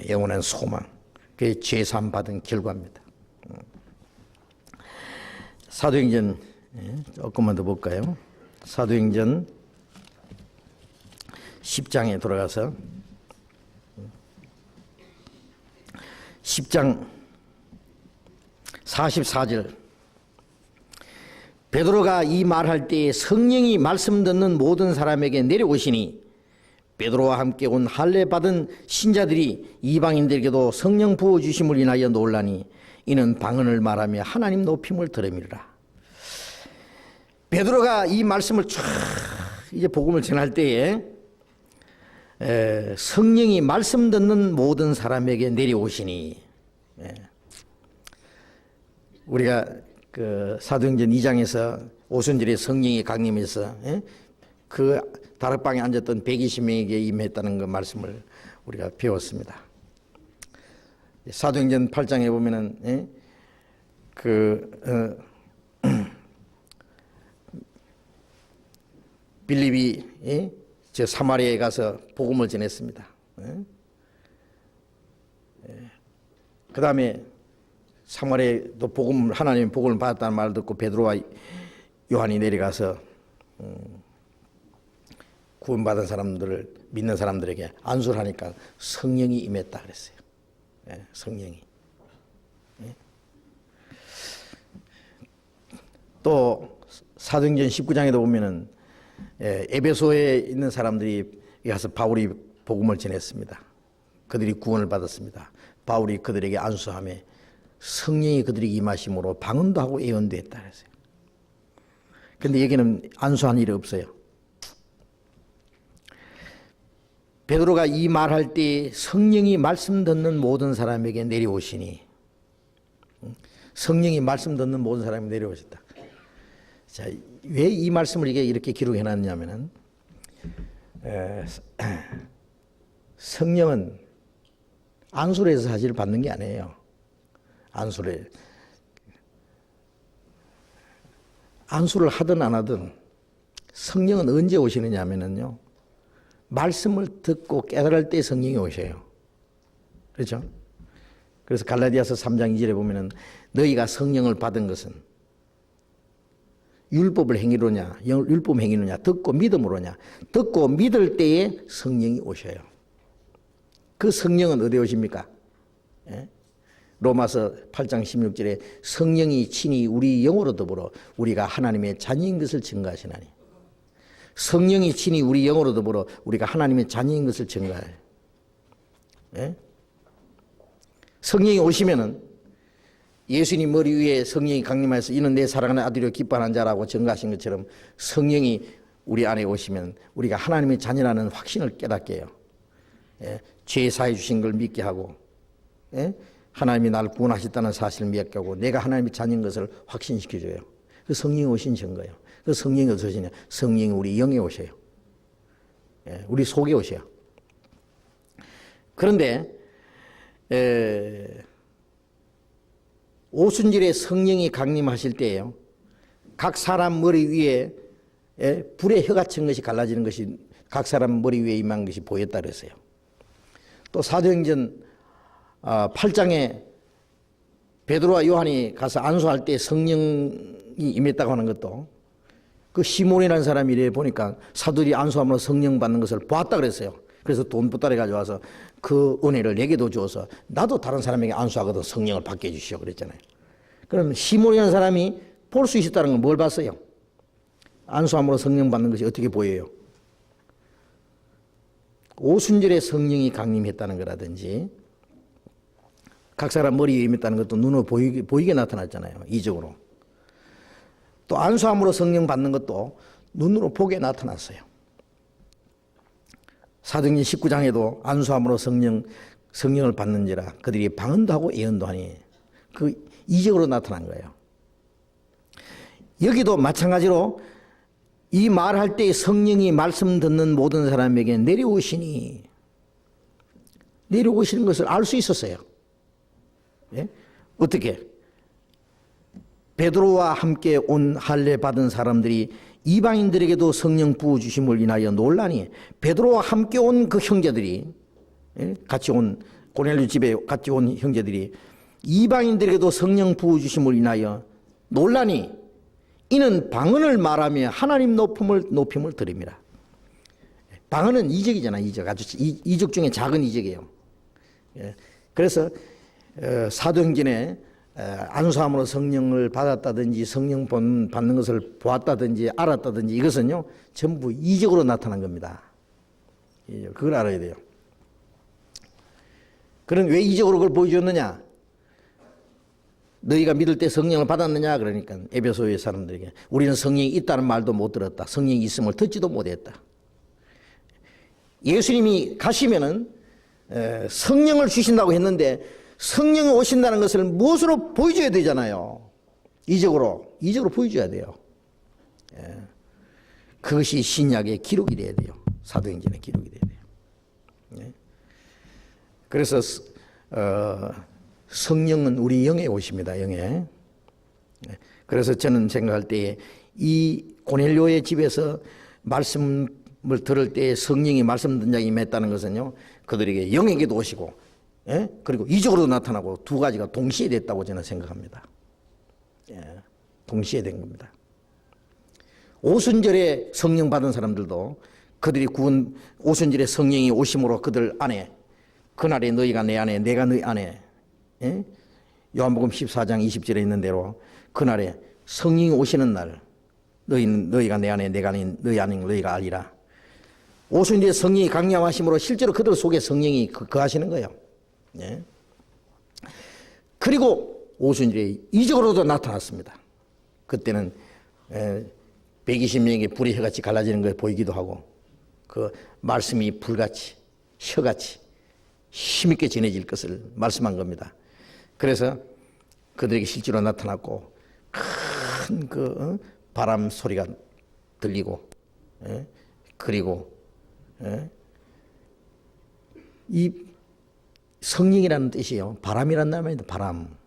영원한 소망, 그게 죄 사함 받은 결과입니다. 사도행전 조금만 더 볼까요? 사도행전 10장에 돌아가서 10장 44절, 베드로가 이 말할 때에 성령이 말씀 듣는 모든 사람에게 내려오시니 베드로와 함께 온 할례 받은 신자들이 이방인들에게도 성령 부어주심을 인하여 놀라니 이는 방언을 말하며 하나님 높임을 들음이라. 베드로가 이 말씀을 쫙 이제 복음을 전할 때에 성령이 말씀 듣는 모든 사람에게 내려오시니, 우리가 그 사도행전 2장에서 오순절에 성령이 강림해서 그 다락방에 앉았던 120명에게 임했다는 그 말씀을 우리가 배웠습니다. 사도행전 8장에 보면은 빌립이 저 사마리아에 가서 복음을 전했습니다. 그 다음에 사마리아도 하나님의 복음을 받았다는 말을 듣고 베드로와 요한이 내려가서 구원받은 사람들을, 믿는 사람들에게 안수를 하니까 성령이 임했다 그랬어요. 성령이. 또 사도행전 19장에도 보면은 에베소에 있는 사람들이 가서 바울이 복음을 전했습니다. 그들이 구원을 받았습니다. 바울이 그들에게 안수하며 성령이 그들에게 임하심으로 방언도 하고 예언도 했다 그랬어요. 그런데 여기는 안수한 일이 없어요. 베드로가 이 말할 때 성령이 말씀 듣는 모든 사람에게 내려오시니, 성령이 말씀 듣는 모든 사람이 내려오셨다. 자, 왜 이 말씀을 이렇게 기록해 놨냐면은 성령은 안수를 해서 사실 받는 게 아니에요. 안수를 하든 안 하든 성령은 언제 오시느냐 하면은요, 말씀을 듣고 깨달을 때 성령이 오셔요. 그렇죠? 그래서 갈라디아서 3장 2절에 보면은 너희가 성령을 받은 것은 율법을 행위로냐, 율법 행위로냐, 듣고 믿음으로냐. 듣고 믿을 때에 성령이 오셔요. 그 성령은 어디에 오십니까? 로마서 8장 16절에 성령이 친히 우리 영으로 더불어 우리가 하나님의 자녀인 것을 증거하시나니. 성령이 친히 우리 영으로 더불어 우리가 하나님의 자녀인 것을 증거해요. 성령이 오시면은 예수님 머리 위에 성령이 강림하여서 이는 내 사랑하는 아들이요 기뻐하는 자라고 증거하신 것처럼 성령이 우리 안에 오시면 우리가 하나님의 자녀라는 확신을 깨닫게 해요. 죄 사해 주신 걸 믿게 하고, 하나님이 나를 구원하셨다는 사실을 믿게 하고, 내가 하나님의 자녀인 것을 확신시켜줘요. 그 성령이 오신 증거예요. 그 성령이 어디서 오시냐? 성령이 우리 영에 오셔요. 우리 속에 오셔요. 그런데 오순절에 성령이 강림하실 때예요, 각 사람 머리 위에 불의 혀 같은 것이 갈라지는 것이 각 사람 머리 위에 임한 것이 보였다 그랬어요. 또 사도행전 8장에 베드로와 요한이 가서 안수할 때 성령이 임했다고 하는 것도 그 시몬이라는 사람이 이래 보니까 사도들이 안수함으로 성령 받는 것을 보았다 그랬어요. 그래서 돈 보따리 가져와서 그 은혜를 내게도 주어서 나도 다른 사람에게 안수하거든 성령을 받게 해주시오 그랬잖아요. 그럼 시몬이라는 사람이 볼 수 있었다는 건 뭘 봤어요? 안수함으로 성령 받는 것이 어떻게 보여요? 오순절에 성령이 강림했다는 거라든지 각 사람 머리 위에 임했다는 것도 눈으로 보이게 나타났잖아요. 이적으로. 또 안수함으로 성령 받는 것도 눈으로 보게 나타났어요. 사도행전 19장에도 안수함으로 성령을 받는지라 그들이 방언도 하고 예언도 하니 그 이적으로 나타난 거예요. 여기도 마찬가지로 이 말할 때 성령이 말씀 듣는 모든 사람에게 내려오시는 것을 알 수 있었어요. 어떻게? 베드로와 함께 온 할례 받은 사람들이 이방인들에게도 성령 부어주심을 인하여 놀라니 베드로와 함께 온 그 형제들이, 같이 온 고넬료 집에 같이 온 형제들이 이방인들에게도 성령 부어주심을 인하여 놀라니 이는 방언을 말하며 하나님 높임을 드립니다. 방언은 이적이잖아요. 이적. 아주 이적 중에 작은 이적이에요. 그래서 사도행전에 안수함으로 성령을 받았다든지 성령 받는 것을 보았다든지 알았다든지 이것은요 전부 이적으로 나타난 겁니다. 그걸 알아야 돼요. 그럼 왜 이적으로 그걸 보여줬느냐? 너희가 믿을 때 성령을 받았느냐? 그러니까 에베소의 사람들에게 우리는 성령이 있다는 말도 못 들었다. 성령이 있음을 듣지도 못했다. 예수님이 가시면은 성령을 주신다고 했는데 성령이 오신다는 것을 무엇으로 보여줘야 되잖아요. 이적으로 보여줘야 돼요. 그것이 신약의 기록이 돼야 돼요. 사도행전의 기록이 돼야 돼요. 그래서 성령은 우리 영에 오십니다. 영에. 그래서 저는 생각할 때 이 고넬료의 집에서 말씀을 들을 때 성령이 말씀 듣는 임했다는 것은요 그들에게 영에게도 오시고 그리고 이적으로도 나타나고 두 가지가 동시에 됐다고 저는 생각합니다. 동시에 된 겁니다. 오순절에 성령 받은 사람들도 그들이 구원 오순절에 성령이 오심으로 그들 안에 그날에 너희가 내 안에 내가 너희 안에 요한복음 14장 20절에 있는 대로 그날에 성령이 오시는 날 너희가 내 안에 내가 너희 안에 너희가 알리라. 오순절에 성령이 강림하심으로 실제로 그들 속에 성령이 거하시는 거예요. 그리고 오순절에 이적으로도 나타났습니다. 그때는 120명에게 불이 혀같이 갈라지는 걸 보이기도 하고 그 말씀이 불같이 혀같이 힘있게 전해질 것을 말씀한 겁니다. 그래서 그들에게 실제로 나타났고 큰 그 바람 소리가 들리고 그리고 이 성령이라는 뜻이요 바람이라는 말입니다. 바람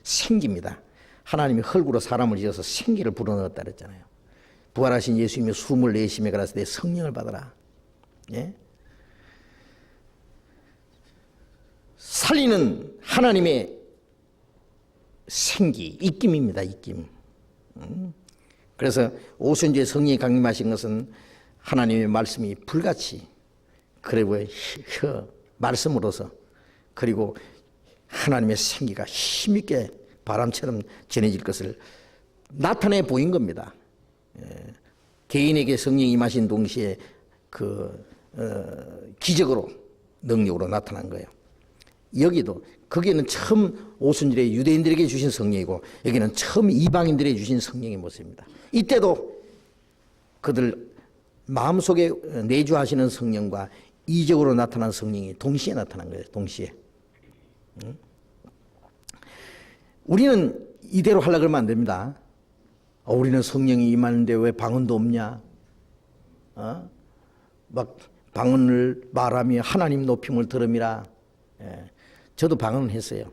생기입니다. 하나님이 흙으로 사람을 지어서 생기를 불어넣었다 그랬잖아요. 부활하신 예수님이 숨을 내쉬며 가라사대 내 성령을 받아라. 살리는 하나님의 생기, 입김입니다. 입김. 그래서 오순절에 성령이 강림하신 것은 하나님의 말씀이 불같이 그리고 말씀으로서 그리고 하나님의 생기가 힘있게 바람처럼 전해질 것을 나타내 보인 겁니다. 개인에게 성령이 임하신 동시에 기적으로 능력으로 나타난 거예요. 여기도 거기는 처음 오순절에 유대인들에게 주신 성령이고 여기는 처음 이방인들에게 주신 성령의 모습입니다. 이때도 그들 마음속에 내주하시는 성령과 이적으로 나타난 성령이 동시에 나타난 거예요. 동시에. 우리는 이대로 하려고 그러면 안 됩니다. 우리는 성령이 임하는데 왜 방언도 없냐? 막 방언을 말하며 하나님 높임을 들음이라. 저도 방언을 했어요.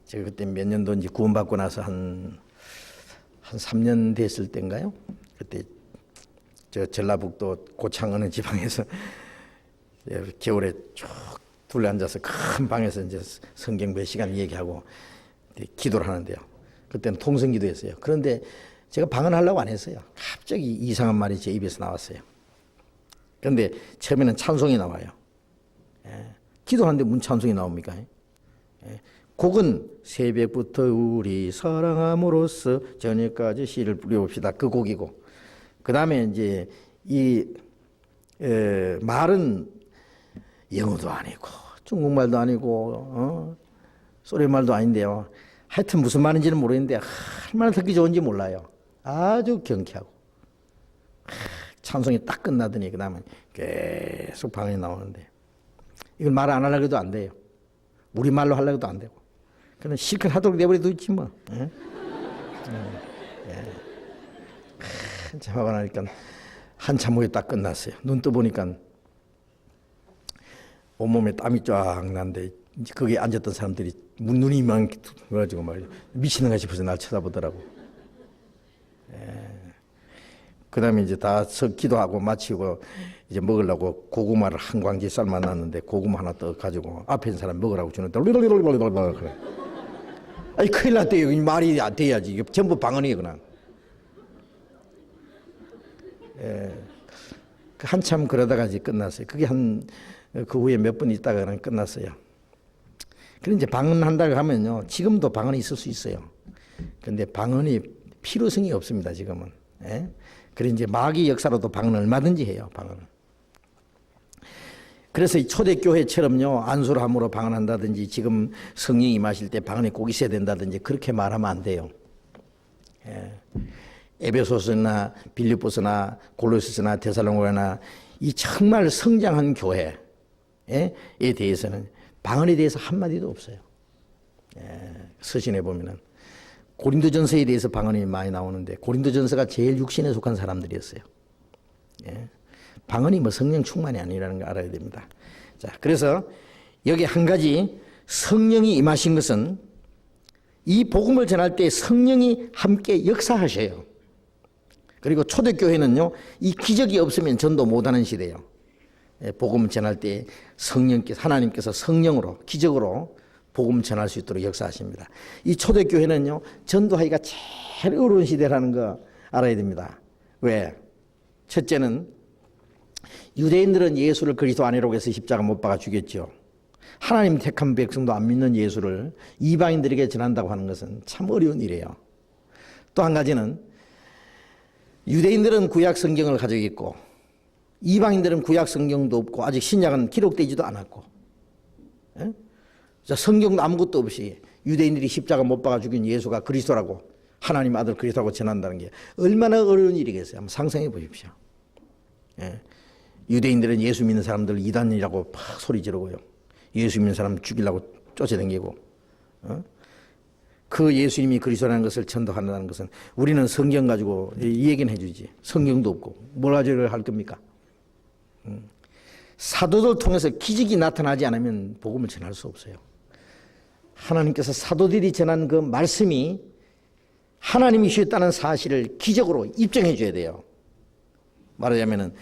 제가 그때 몇 년도인지 구원받고 나서 한 3년 됐을 때인가요? 그때 저 전라북도 고창 어느 지방에서 겨울에 쭉 둘러 앉아서 큰 방에서 이제 성경 몇 시간 얘기하고 기도를 하는데요. 그때는 통성기도했어요. 그런데 제가 방언하려고 안 했어요. 갑자기 이상한 말이 제 입에서 나왔어요. 그런데 처음에는 찬송이 나와요. 기도하는데 무슨 찬송이 나옵니까? 곡은 새벽부터 우리 사랑함으로써 저녁까지 시를 부려봅시다. 그 곡이고 그 다음에 이제 이 말은 영어도 아니고 중국말도 아니고 소리말도 아닌데요. 하여튼 무슨 말인지는 모르겠는데 얼마나 듣기 좋은지 몰라요. 아주 경쾌하고 찬송이 딱 끝나더니 그 다음에 계속 방언이 나오는데 이걸 말 안 하려고 해도 안 돼요. 우리말로 하려고 해도 안 되고 그냥 실컷 하도록 내버려도 있지 뭐. 한참 하고 나니까 한참 후에 딱 끝났어요. 눈 떠보니까 온몸에 땀이 쫙 나는데 거기에 앉았던 사람들이 눈이 막 그래가지고 말이죠. 미치는가 싶어서 날 쳐다보더라고. 그 다음에 이제 다 기도하고 마치고 이제 먹으려고 고구마를 한 광지 삶아놨는데 고구마 하나 떠 가지고 앞에 있는 사람 먹으라고 주는데 그래. 아니 큰일 났대요. 말이 안 돼야지. 이게 전부 방언이에요 그냥. 한참 그러다가 이제 끝났어요. 그게 그 후에 몇 번 있다가 그냥 끝났어요. 그런데 이제 방언한다고 하면요, 지금도 방언이 있을 수 있어요. 그런데 방언이 필요성이 없습니다, 지금은. 예? 그래 이제 마귀 역사로도 방언을 얼마든지 해요, 방언을. 그래서 이 초대교회처럼요, 안수함으로 방언한다든지 지금 성령이 임하실 때 방언이 꼭 있어야 된다든지 그렇게 말하면 안 돼요. 예. 에베소서나 빌립보서나 골로새서나 데살로니가나 이 정말 성장한 교회에 대해서는 방언에 대해서 한마디도 없어요. 서신에 보면은 고린도전서에 대해서 방언이 많이 나오는데 고린도전서가 제일 육신에 속한 사람들이었어요. 방언이 뭐 성령 충만이 아니라는 거 알아야 됩니다. 자, 그래서 여기 한 가지 성령이 임하신 것은 이 복음을 전할 때 성령이 함께 역사하셔요. 그리고 초대교회는요, 이 기적이 없으면 전도 못하는 시대예요. 복음 전할 때 하나님께서 성령으로, 기적으로 복음 전할 수 있도록 역사하십니다. 이 초대교회는요, 전도하기가 제일 어려운 시대라는 거 알아야 됩니다. 왜? 첫째는 유대인들은 예수를 그리스도 아니라고 해서 십자가 못 박아 죽였죠. 하나님 택한 백성도 안 믿는 예수를 이방인들에게 전한다고 하는 것은 참 어려운 일이에요. 또 한 가지는 유대인들은 구약 성경을 가지고 있고 이방인들은 구약 성경도 없고 아직 신약은 기록되지도 않았고, 성경도 아무것도 없이 유대인들이 십자가 못 박아 죽인 예수가 그리스도라고, 하나님 아들 그리스도라고 전한다는 게 얼마나 어려운 일이겠어요. 한번 상상해 보십시오. 유대인들은 예수 믿는 사람들 이단이라고 팍 소리 지르고요, 예수 믿는 사람 죽이려고 쫓아다니고, 그 예수님이 그리스도라는 것을 전도한다는 것은 우리는 성경 가지고 이 얘기는 해주지, 성경도 없고 뭘 가지고 할 겁니까? 사도들 통해서 기적이 나타나지 않으면 복음을 전할 수 없어요. 하나님께서 사도들이 전한 그 말씀이 하나님이셨다는 사실을 기적으로 입증해 줘야 돼요. 말하자면은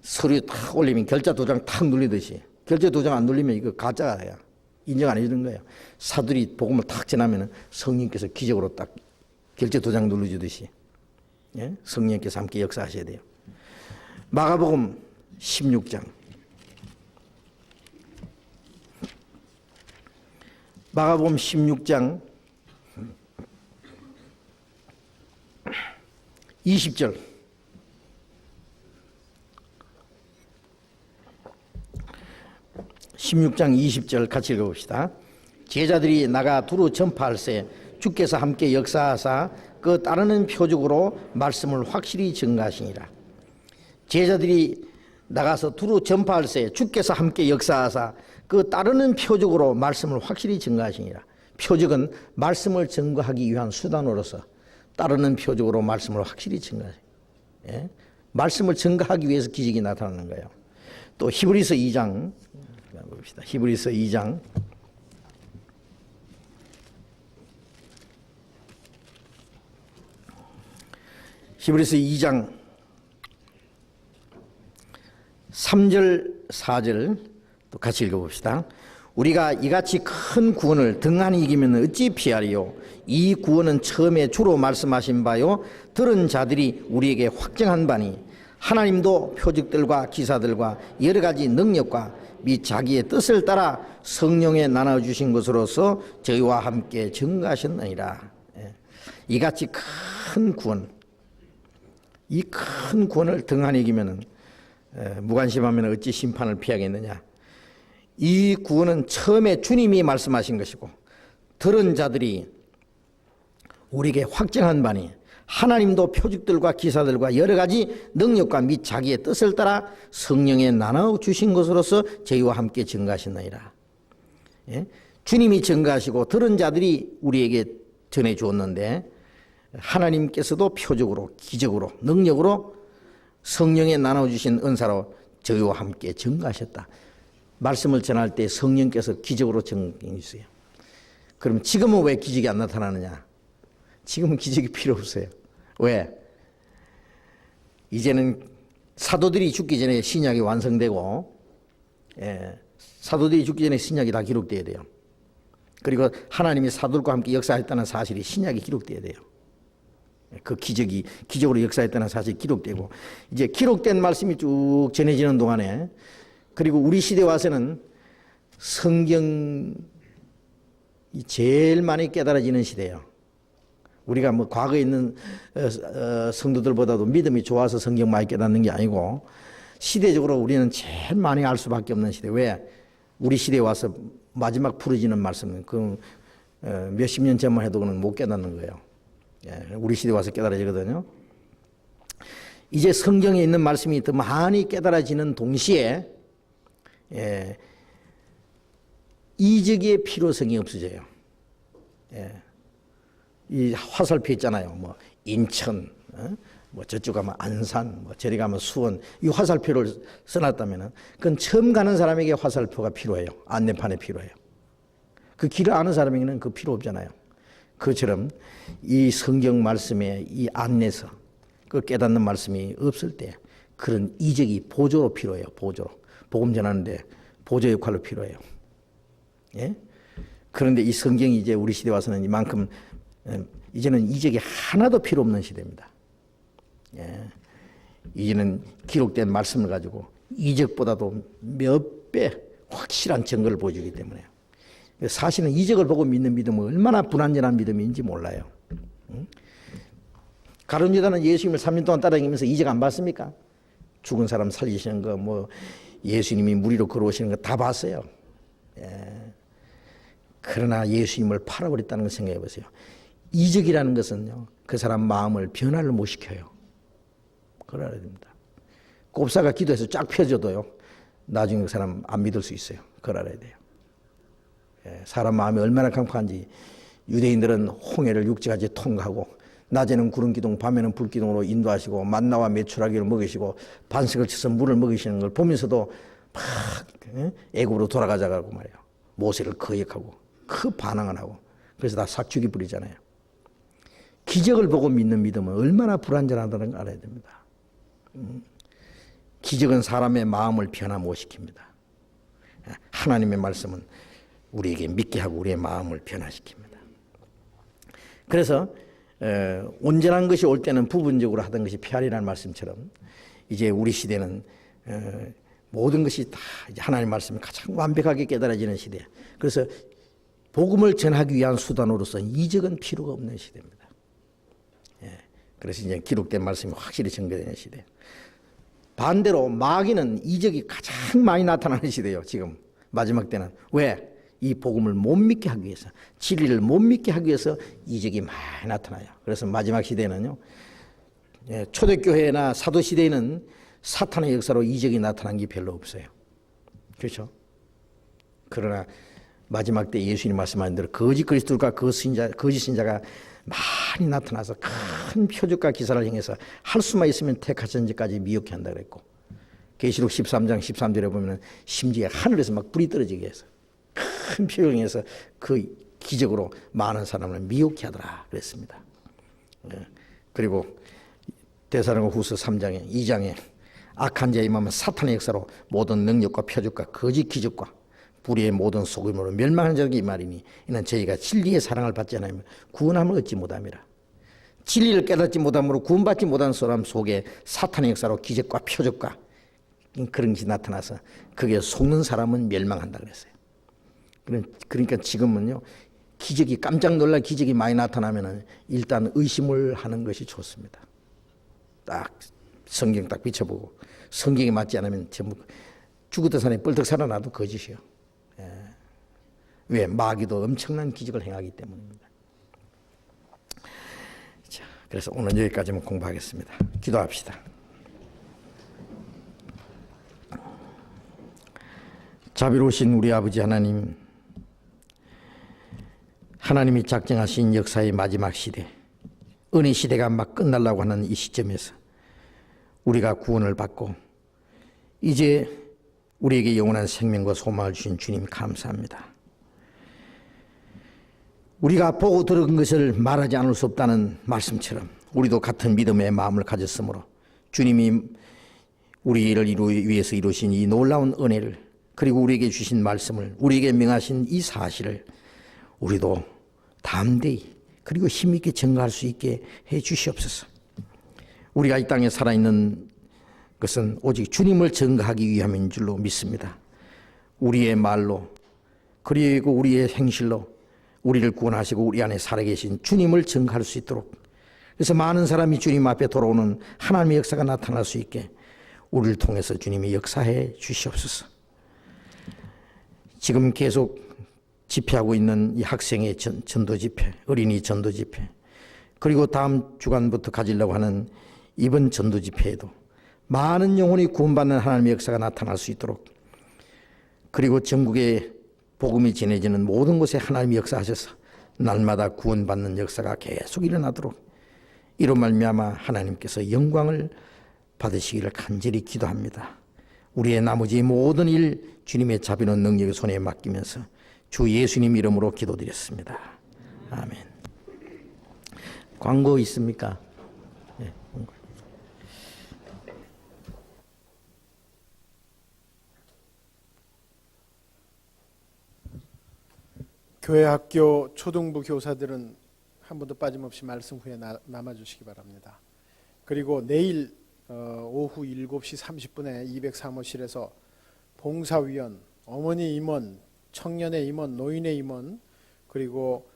서류 탁 올리면 결자 도장 탁 눌리듯이, 결자 도장 안 눌리면 이거 가짜야, 인정 안 해주는 거예요. 사도들이 복음을 탁 전하면 성령께서 기적으로 딱 결제 도장 눌러주듯이, 성령께서 함께 역사하셔야 돼요. 마가복음 16장. 마가복음 16장 20절. (16장 20절) 같이 읽어봅시다. 제자들이 나가 두루 전파할세 주께서 함께 역사하사 그 따르는 표적으로 말씀을 확실히 증거하시니라. 제자들이 나가서 두루 전파할세 주께서 함께 역사하사 그 따르는 표적으로 말씀을 확실히 증거하시니라. 표적은 말씀을 증거하기 위한 수단으로서 따르는 표적으로 말씀을 확실히 증거하시니라. 말씀을 증거하기 위해서 기적이 나타나는 거예요. 또 히브리서 2장 봅시다. 히브리서 2장 3절 4절 또 같이 읽어봅시다. 우리가 이같이 큰 구원을 등한히 이기면 어찌 피하리요? 이 구원은 처음에 주로 말씀하신 바요 들은 자들이 우리에게 확증한 바니 하나님도 표적들과 기사들과 여러 가지 능력과 및 자기의 뜻을 따라 성령에 나눠주신 것으로서 저희와 함께 증거하셨느니라. 이같이 큰 구원, 이 큰 구원을 등한히 이기면 무관심하면 어찌 심판을 피하겠느냐. 이 구원은 처음에 주님이 말씀하신 것이고 들은 자들이 우리에게 확증한 바니 하나님도 표적들과 기사들과 여러 가지 능력과 및 자기의 뜻을 따라 성령에 나눠주신 것으로서 저희와 함께 증거하셨느니라. 주님이 증거하시고 들은 자들이 우리에게 전해주었는데 하나님께서도 표적으로, 기적으로, 능력으로 성령에 나눠주신 은사로 저희와 함께 증거하셨다. 말씀을 전할 때 성령께서 기적으로 증거해 주세요. 그럼 지금은 왜 기적이 안 나타나느냐? 지금은 기적이 필요 없어요. 왜? 이제는 사도들이 죽기 전에 신약이 완성되고, 사도들이 죽기 전에 신약이 다 기록돼야 돼요. 그리고 하나님이 사도들과 함께 역사했다는 사실이 신약에 기록돼야 돼요. 그 기적으로 역사했다는 사실이 기록되고, 이제 기록된 말씀이 쭉 전해지는 동안에, 그리고 우리 시대에 와서는 성경이 제일 많이 깨달아지는 시대예요. 우리가 뭐 과거에 있는 성도들보다도 믿음이 좋아서 성경 많이 깨닫는 게 아니고, 시대적으로 우리는 제일 많이 알 수밖에 없는 시대. 왜? 우리 시대에 와서 마지막 풀어지는 말씀은 그 몇십 년 전만 해도 그는 못 깨닫는 거예요. 우리 시대에 와서 깨달아지거든요. 이제 성경에 있는 말씀이 더 많이 깨달아지는 동시에 이적의 필요성이 없어져요. 이 화살표 있잖아요. 뭐 인천, 뭐 저쪽 가면 안산, 뭐 저리 가면 수원, 이 화살표를 써놨다면은 그건 처음 가는 사람에게 화살표가 필요해요. 안내판이 필요해요. 그 길을 아는 사람에게는 그 필요 없잖아요. 그처럼 이 성경 말씀에 이 안내서, 그 깨닫는 말씀이 없을 때 그런 이적이 보조로 필요해요. 보조로. 복음 전하는데 보조 역할로 필요해요. 예? 그런데 이 성경이 이제 우리 시대에 와서는 이만큼 이제는 이적이 하나도 필요 없는 시대입니다. 예. 이제는 기록된 말씀을 가지고 이적보다도 몇 배 확실한 증거를 보여주기 때문에, 사실은 이적을 보고 믿는 믿음은 얼마나 불완전한 믿음인지 몰라요. 가룟 유다는 예수님을 3년 동안 따라다니면서 이적 안 봤습니까? 죽은 사람 살리시는 거, 뭐 예수님이 물 위로 걸어오시는 거 다 봤어요. 예. 그러나 예수님을 팔아버렸다는 걸 생각해 보세요. 이적이라는 것은요, 그 사람 마음을 변화를 못 시켜요. 그래야 됩니다. 곱사가 기도해서 쫙 펴줘도요, 나중에 그 사람 안 믿을 수 있어요. 그래야 돼요. 사람 마음이 얼마나 강팍한지, 유대인들은 홍해를 육지까지 통과하고 낮에는 구름기둥, 밤에는 불기둥으로 인도하시고 만나와 메추라기를 먹이시고 반석을 쳐서 물을 먹이시는 걸 보면서도 막 애굽으로 돌아가자고 말이에요. 모세를 거역하고 그 반항을 하고, 그래서 다 삭죽이 부리잖아요. 기적을 보고 믿는 믿음은 얼마나 불완전하다는 걸 알아야 됩니다. 기적은 사람의 마음을 변화 못 시킵니다. 하나님의 말씀은 우리에게 믿게 하고 우리의 마음을 변화시킵니다. 그래서 온전한 것이 올 때는 부분적으로 하던 것이 피하리라는 말씀처럼, 이제 우리 시대는 모든 것이 다 하나님의 말씀이 가장 완벽하게 깨달아지는 시대. 그래서 복음을 전하기 위한 수단으로서 이적은 필요가 없는 시대입니다. 그래서 이제 기록된 말씀이 확실히 전개되는 시대. 반대로 마귀는 이적이 가장 많이 나타나는 시대예요. 지금 마지막 때는. 왜? 이 복음을 못 믿게 하기 위해서, 진리를 못 믿게 하기 위해서 이적이 많이 나타나요. 그래서 마지막 시대는요, 초대교회나 사도시대에는 사탄의 역사로 이적이 나타난 게 별로 없어요. 그렇죠? 그러나 마지막 때 예수님 말씀하신 대로 거짓 그리스도가 거짓 신자가 많이 나타나서 큰 표적과 기사를 행해서 할 수만 있으면 택하신 자까지 미혹해 한다 그랬고, 계시록 13장 13절에 보면 심지어 하늘에서 막 불이 떨어지게 해서 큰 표적을 행해서 그 기적으로 많은 사람을 미혹해 하더라 그랬습니다. 그리고 데살로니가 후서 3장에 2장에 악한 자의 임하면 사탄의 역사로 모든 능력과 표적과 거짓 기적과 불의의 모든 속임으로 멸망하는 자에게 이 말이니, 이는 저희가 진리의 사랑을 받지 않으면 구원함을 얻지 못함이라. 진리를 깨닫지 못함으로 구원받지 못한 사람 속에 사탄의 역사로 기적과 표적과 그런 것이 나타나서 그게 속는 사람은 멸망한다 그랬어요. 그러니까 지금은요, 기적이 깜짝 놀랄 기적이 많이 나타나면은 일단 의심을 하는 것이 좋습니다. 딱 성경 딱 비춰보고 성경에 맞지 않으면 전부 죽었던 사람이 뻘떡 살아나도 거짓이요. 왜? 마귀도 엄청난 기적을 행하기 때문입니다. 자, 그래서 오늘 여기까지만 공부하겠습니다. 기도합시다. 자비로우신 우리 아버지 하나님, 하나님이 작정하신 역사의 마지막 시대, 은혜 시대가 막 끝나려고 하는 이 시점에서 우리가 구원을 받고 이제 우리에게 영원한 생명과 소망을 주신 주님 감사합니다. 우리가 보고 들은 것을 말하지 않을 수 없다는 말씀처럼 우리도 같은 믿음의 마음을 가졌으므로 주님이 우리를 위해서 이루신 이 놀라운 은혜를, 그리고 우리에게 주신 말씀을, 우리에게 명하신 이 사실을 우리도 담대히 그리고 힘있게 증거할 수 있게 해 주시옵소서. 우리가 이 땅에 살아있는 것은 오직 주님을 증거하기 위함인 줄로 믿습니다. 우리의 말로 그리고 우리의 행실로 우리를 구원하시고 우리 안에 살아계신 주님을 증거할 수 있도록, 그래서 많은 사람이 주님 앞에 돌아오는 하나님의 역사가 나타날 수 있게 우리를 통해서 주님이 역사해 주시옵소서. 지금 계속 집회하고 있는 이 학생의 전도 집회, 어린이 전도 집회, 그리고 다음 주간부터 가지려고 하는 이번 전도 집회에도 많은 영혼이 구원받는 하나님의 역사가 나타날 수 있도록, 그리고 전국에 복음이 전해지는 모든 곳에 하나님이 역사하셔서 날마다 구원받는 역사가 계속 일어나도록, 이로 말미암아 하나님께서 영광을 받으시기를 간절히 기도합니다. 우리의 나머지 모든 일 주님의 자비로운 능력의 손에 맡기면서 주 예수님 이름으로 기도드렸습니다. 아멘. 광고 있습니까? 네. 교회 학교 초등부 교사들은 한 번도 빠짐없이 말씀 후에 남아주시기 바랍니다. 그리고 내일 오후 7시 30분에 203호실에서 봉사위원, 어머니 임원, 청년의 임원, 노인의 임원, 그리고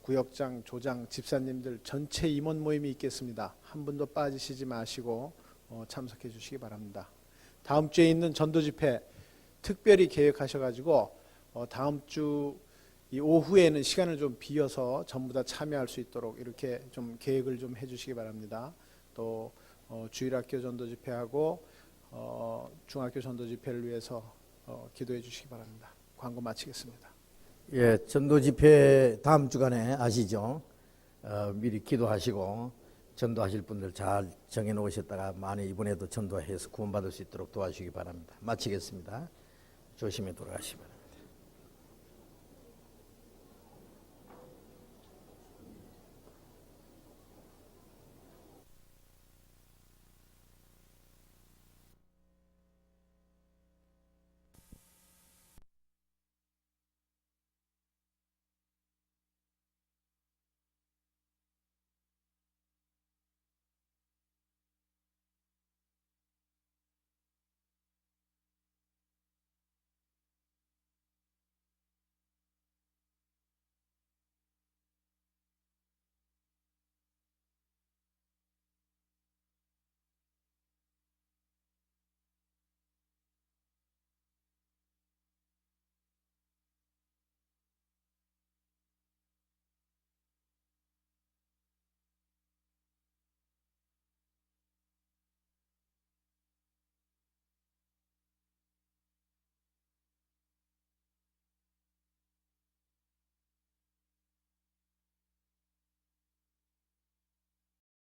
구역장, 조장, 집사님들 전체 임원 모임이 있겠습니다. 한 분도 빠지시지 마시고 참석해 주시기 바랍니다. 다음 주에 있는 전도 집회 특별히 계획하셔가지고 다음 주 이 오후에는 시간을 좀 비어서 전부 다 참여할 수 있도록 이렇게 좀 계획을 좀 해주시기 바랍니다. 또 주일학교 전도 집회하고 중학교 전도 집회를 위해서 기도해 주시기 바랍니다. 광고 마치겠습니다. 예, 전도 집회 다음 주간에 아시죠? 미리 기도하시고 전도하실 분들 잘 정해 놓으셨다가 만에 이번에도 전도해서 구원받을 수 있도록 도와주시기 바랍니다. 마치겠습니다. 조심히 돌아가시기 바랍니다.